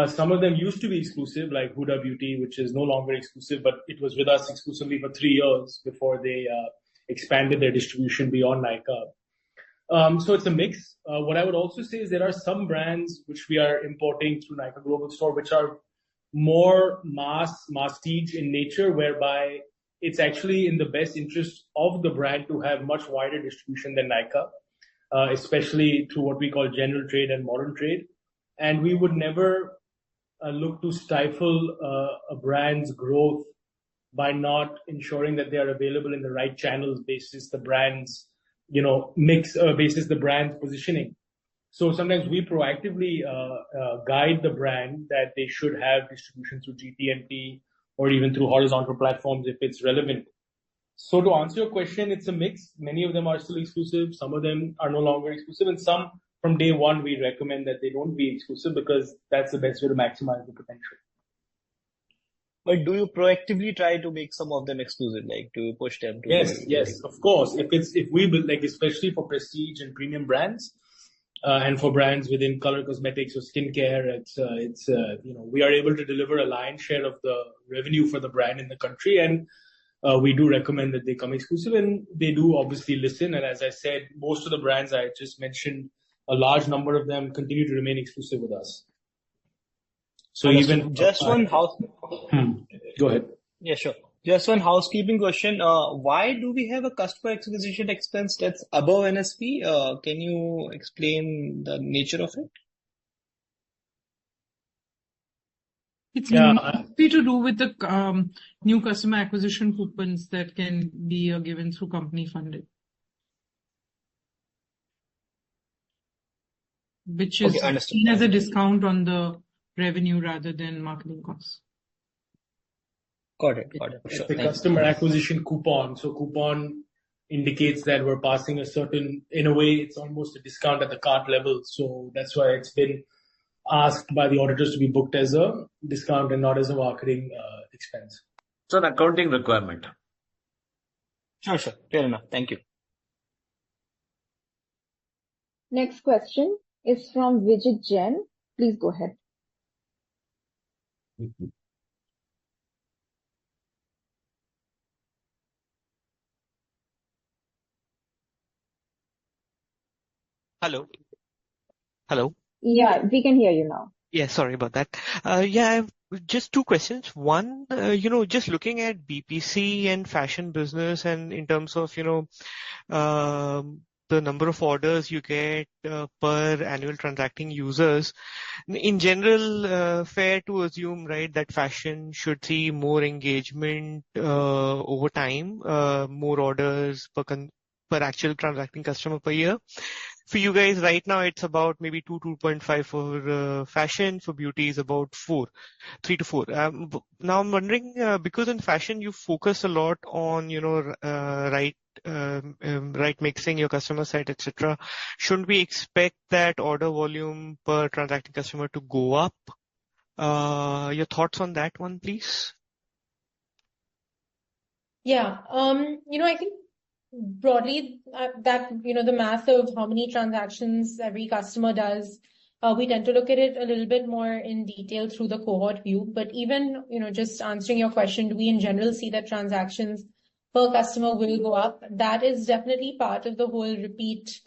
Some of them used to be exclusive, like Huda Beauty, which is no longer exclusive, but it was with us exclusively for 3 years before they expanded their distribution beyond Nykka. So it's a mix. What I would also say is there are some brands which we are importing through Nykka Global Store, which are more masstige in nature, whereby it's actually in the best interest of the brand to have much wider distribution than Nykka, especially through what we call general trade and modern trade. And we would never look to stifle a brand's growth by not ensuring that they are available in the right channels basis the brand's, mix, basis the brand's positioning. So sometimes we proactively guide the brand that they should have distribution through GT&T or even through horizontal platforms if it's relevant. So to answer your question, it's a mix. Many of them are still exclusive. Some of them are no longer exclusive, and some from day one, we recommend that they don't be exclusive because that's the best way to maximize the potential. But do you proactively try to make some of them exclusive? Like, do you push them to? Yes, of course. If we build, like, especially for prestige and premium brands, and for brands within color cosmetics or skincare, we are able to deliver a lion's share of the revenue for the brand in the country, and we do recommend that they come exclusive, and they do obviously listen. And as I said, most of the brands I just mentioned, a large number of them continue to remain exclusive with us. So even just one house. Go ahead. Yeah, sure. Just one housekeeping question. Why do we have a customer acquisition expense that's above NSP? Can you explain the nature of it? It's mostly to do with the new customer acquisition coupons that can be given through company funded, which is seen as a discount on the revenue rather than marketing costs. Got it. Sure. The customer acquisition coupon. So coupon indicates that we're passing a certain, in a way, it's almost a discount at the cart level. So that's why it's been asked by the auditors to be booked as a discount and not as a marketing expense. It's an accounting requirement. Sure. Fair enough. Thank you. Next question is from Vijit Jain. Please go ahead. Hello. Yeah, we can hear you now. Yeah, sorry about that. I have just two questions. One, just looking at BPC and fashion business, and in terms of, the number of orders you get per annual transacting users, in general, fair to assume, right, that fashion should see more engagement over time, more orders per actual transacting customer per year. For you guys right now, it's about maybe 2.5 for fashion. For beauty is about 3 to 4. Now I'm wondering, because in fashion you focus a lot on, right mixing your customer set, etc. Shouldn't we expect that order volume per transacting customer to go up? Your thoughts on that one, please? Yeah. I think broadly that, the math of how many transactions every customer does, we tend to look at it a little bit more in detail through the cohort view. But even, just answering your question, do we in general see that transactions per customer will go up? That is definitely part of the whole repeat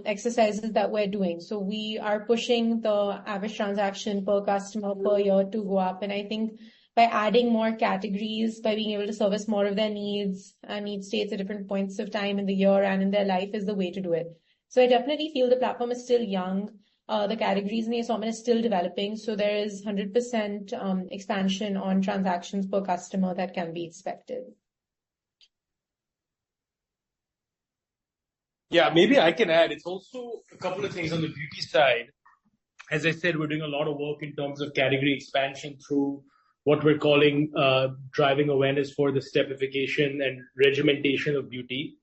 exercises that we're doing. So we are pushing the average transaction per customer per year to go up. And I think by adding more categories, by being able to service more of their needs and need states at different points of time in the year and in their life is the way to do it. So I definitely feel the platform is still young. The categories in the assortment is still developing. So there is 100% expansion on transactions per customer that can be expected. Yeah, maybe I can add. It's also a couple of things on the beauty side. As I said, we're doing a lot of work in terms of category expansion through what we're calling driving awareness for the stepification and regimentation of beauty.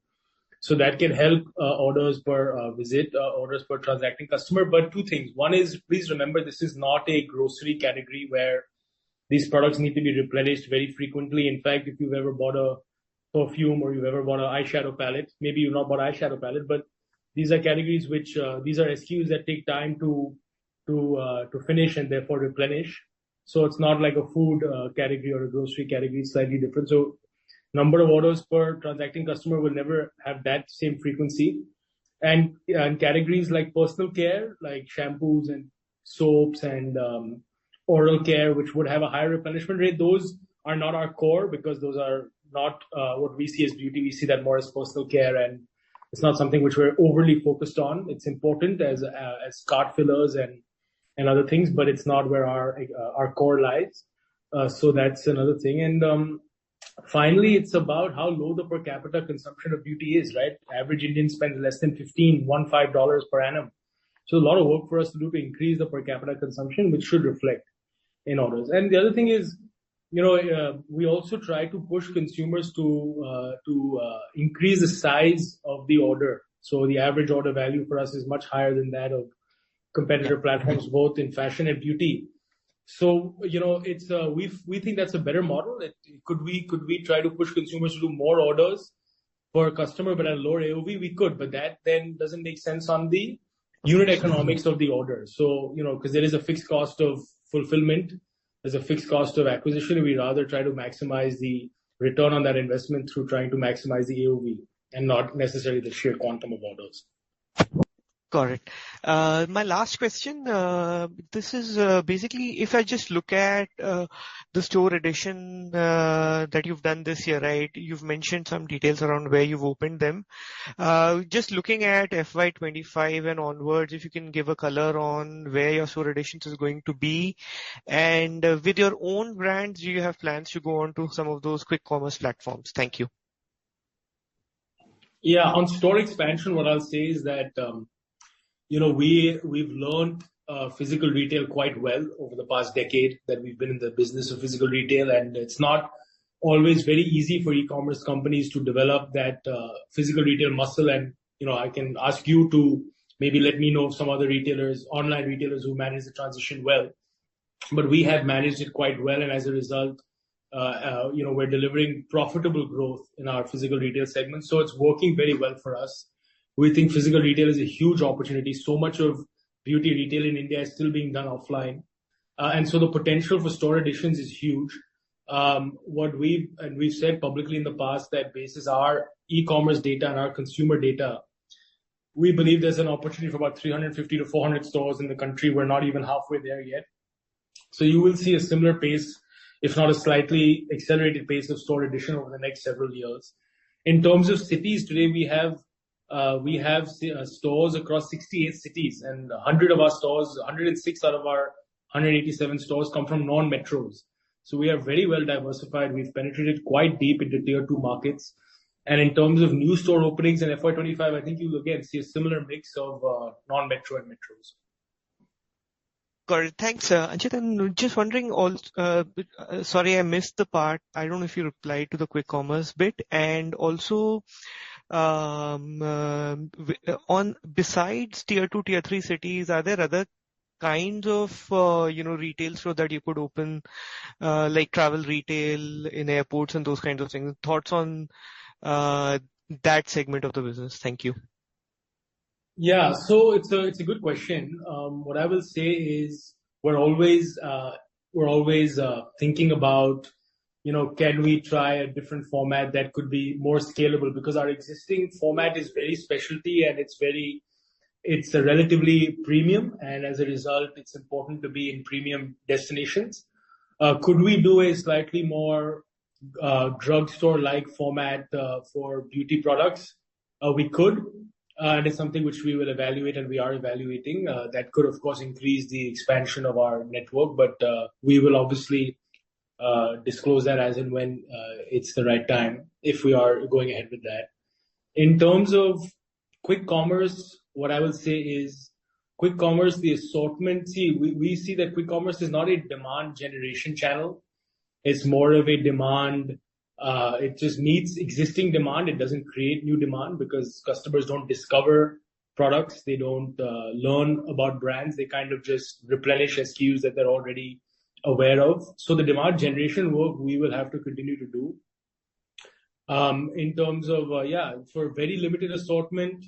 So that can help orders per visit, orders per transacting customer. But two things. One is, please remember, this is not a grocery category where these products need to be replenished very frequently. In fact, if you've ever bought a perfume or you've ever bought an eyeshadow palette, maybe you've not bought an eyeshadow palette, but these are categories which, these are SKUs that take time to finish and therefore replenish. So it's not like a food category or a grocery category, it's slightly different. So number of orders per transacting customer will never have that same frequency. And categories like personal care, like shampoos and soaps and oral care, which would have a higher replenishment rate, those are not our core because those are not what we see as beauty. We see that more as personal care, and it's not something which we're overly focused on. It's important as cart fillers and other things, but it's not where our core lies. So that's another thing. And finally, it's about how low the per capita consumption of beauty is, right? Average Indian spends less than $15 per annum. So a lot of work for us to do to increase the per capita consumption, which should reflect in orders. And the other thing is, we also try to push consumers to increase the size of the order. So the average order value for us is much higher than that of competitor platforms, both in fashion and beauty. So, it's we think that's a better model. Could we try to push consumers to do more orders for a customer but at a lower AOV? We could, but that then doesn't make sense on the unit economics of the order. So, because there is a fixed cost of fulfillment, there's a fixed cost of acquisition. We rather try to maximize the return on that investment through trying to maximize the AOV and not necessarily the sheer quantum of orders. Correct. My last question, this is basically if I just look at the store addition that you've done this year, right? You've mentioned some details around where you've opened them. Just looking at FY25 and onwards, if you can give a color on where your store additions is going to be. And with your own brands, do you have plans to go on to some of those quick commerce platforms? Thank you. Yeah, on store expansion, what I'll say is that we've learned physical retail quite well over the past decade that we've been in the business of physical retail, and it's not always very easy for e-commerce companies to develop that physical retail muscle. And I can ask you to maybe let me know of some other retailers, online retailers, who manage the transition well. But we have managed it quite well, and as a result, we're delivering profitable growth in our physical retail segment. So it's working very well for us. We think physical retail is a huge opportunity. So much of beauty retail in India is still being done offline. And so the potential for store additions is huge. We've said publicly in the past that basis our e-commerce data and our consumer data, we believe there's an opportunity for about 350 to 400 stores in the country. We're not even halfway there yet. So you will see a similar pace, if not a slightly accelerated pace of store addition over the next several years. In terms of cities, today we have stores across 68 cities, and 100 of our stores, 106 out of our 187 stores come from non-metros. So we are very well diversified. We've penetrated quite deep into tier 2 markets. And in terms of new store openings in FY25, I think you'll again see a similar mix of non-metro and metros. Got it. Thanks, Anchit. And just wondering also, sorry, I missed the part. I don't know if you replied to the quick commerce bit. And also, on besides tier 2, tier 3 cities, are there other kinds of, retail store that you could open, like travel retail in airports and those kinds of things? Thoughts on that segment of the business? Thank you. Yeah, so it's a good question. What I will say is we're always thinking about, can we try a different format that could be more scalable, because our existing format is very specialty and it's a relatively premium, and as a result, it's important to be in premium destinations. Could we do a slightly more drugstore-like format for beauty products? We could. And it's something which we will evaluate, and we are evaluating. That could, of course, increase the expansion of our network, but we will obviously disclose that as and when it's the right time, if we are going ahead with that. In terms of quick commerce, what I will say is quick commerce, the assortment, we see that quick commerce is not a demand generation channel. It's more of a demand. It just meets existing demand. It doesn't create new demand because customers don't discover products. They don't learn about brands. They kind of just replenish SKUs that they're already aware of. So the demand generation work we will have to continue to do. In terms of, for very limited assortment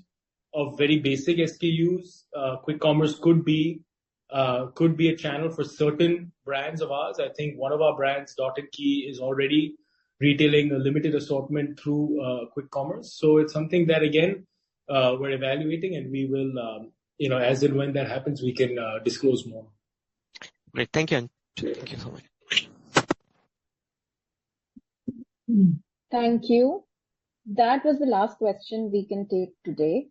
of very basic SKUs, quick commerce could be a channel for certain brands of ours. I think one of our brands, Dot & Key, is already retailing a limited assortment through quick commerce. So it's something that, again, we're evaluating, and we will, as and when that happens, we can disclose more. Great. Thank you. Thank you so much. Thank you. That was the last question we can take today.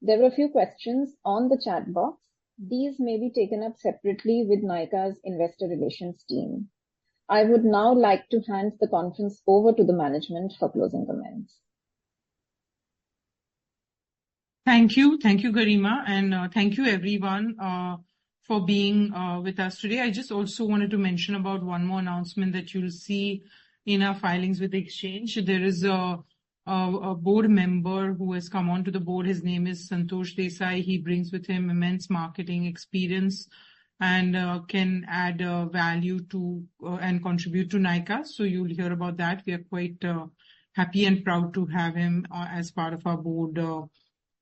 There were a few questions on the chat box. These may be taken up separately with Nykka's investor relations team. I would now like to hand the conference over to the management for closing comments. Thank you. Thank you, Garima. And thank you, everyone, for being with us today. I just also wanted to mention about one more announcement that you'll see in our filings with the exchange. There is a a board member who has come onto the board. His name is Santosh Desai. He brings with him immense marketing experience and can add value to and contribute to Nykka. So you'll hear about that. We are quite happy and proud to have him as part of our board,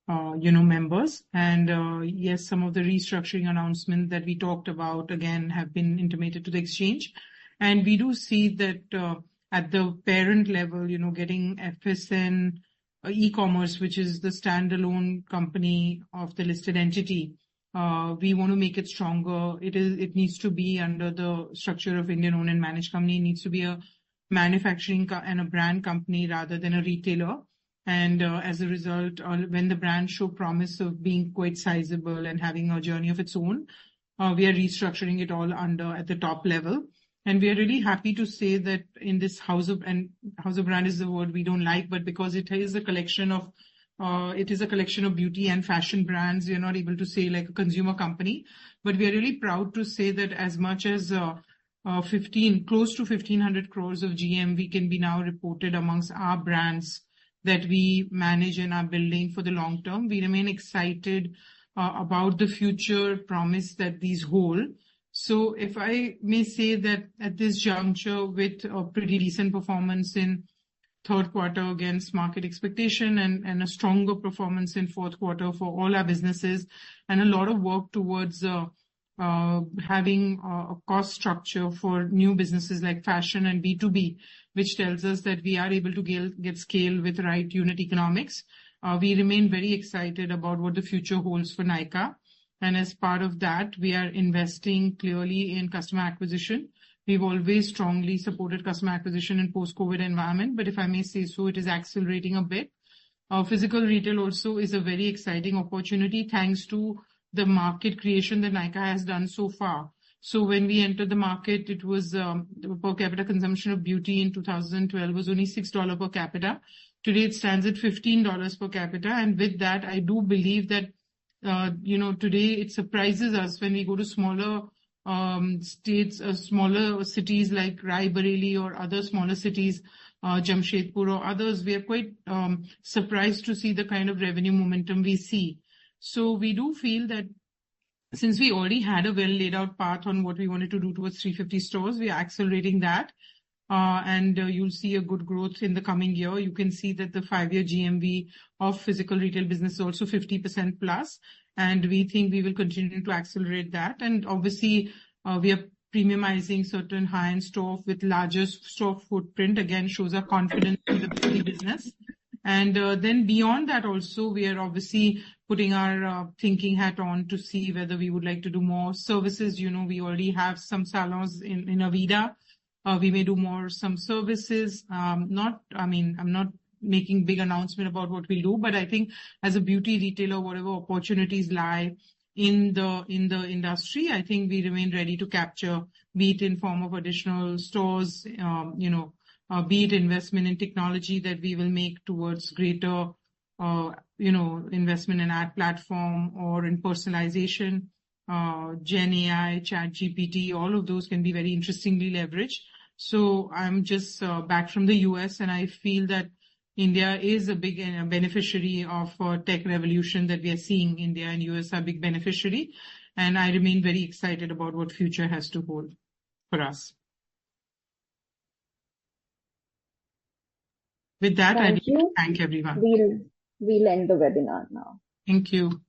members. And yes, some of the restructuring announcements that we talked about again have been intimated to the exchange. And we do see that at the parent level, getting FSN e-commerce, which is the standalone company of the listed entity, we want to make it stronger. It needs to be under the structure of Indian owned and managed company. It needs to be a manufacturing and a brand company rather than a retailer. And as a result, when the brand show promise of being quite sizable and having a journey of its own, we are restructuring it all at the top level. And we are really happy to say that in this house of brand is the word we don't like, but because it is a collection of beauty and fashion brands, we are not able to say like a consumer company, but we are really proud to say that as much as close to 1,500 crores of GMV can be now reported amongst our brands that we manage and are building for the long term. We remain excited about the future promise that these hold. So if I may say that at this juncture, with a pretty decent performance in third quarter against market expectation and a stronger performance in fourth quarter for all our businesses, and a lot of work towards having a cost structure for new businesses like fashion and B2B, which tells us that we are able to get scale with right unit economics. We remain very excited about what the future holds for Nykka. And as part of that, we are investing clearly in customer acquisition. We've always strongly supported customer acquisition in post-COVID environment, but if I may say so, it is accelerating a bit. Physical retail also is a very exciting opportunity thanks to the market creation that Nykka has done so far. So when we entered the market, it was the per capita consumption of beauty in 2012 was only $6 per capita. Today it stands at $15 per capita. And with that, I do believe that today it surprises us when we go to smaller states, smaller cities like Raebareli or other smaller cities, Jamshedpur or others. We are quite surprised to see the kind of revenue momentum we see. So we do feel that since we already had a well laid out path on what we wanted to do towards 350 stores, we are accelerating that. And you'll see a good growth in the coming year. You can see that the 5-year GMV of physical retail business is also 50% plus. And we think we will continue to accelerate that. And obviously, we are premiumizing certain high-end store with larger store footprint. Again, shows our confidence in the beauty business. And then beyond that also, we are obviously putting our thinking hat on to see whether we would like to do more services. We already have some salons in Avida. We may do some services. I'm not making big announcement about what we'll do, but I think as a beauty retailer, whatever opportunities lie in the industry, I think we remain ready to capture, be it in form of additional stores, be it investment in technology that we will make towards greater, investment in ad platform or in personalization, Gen AI, Chat GPT, all of those can be very interestingly leveraged. So I'm just back from the US, and I feel that India is a big beneficiary of tech revolution that we are seeing. India and US are big beneficiary, and I remain very excited about what future has to hold for us. With that, I thank everyone. We'll end the webinar now. Thank you.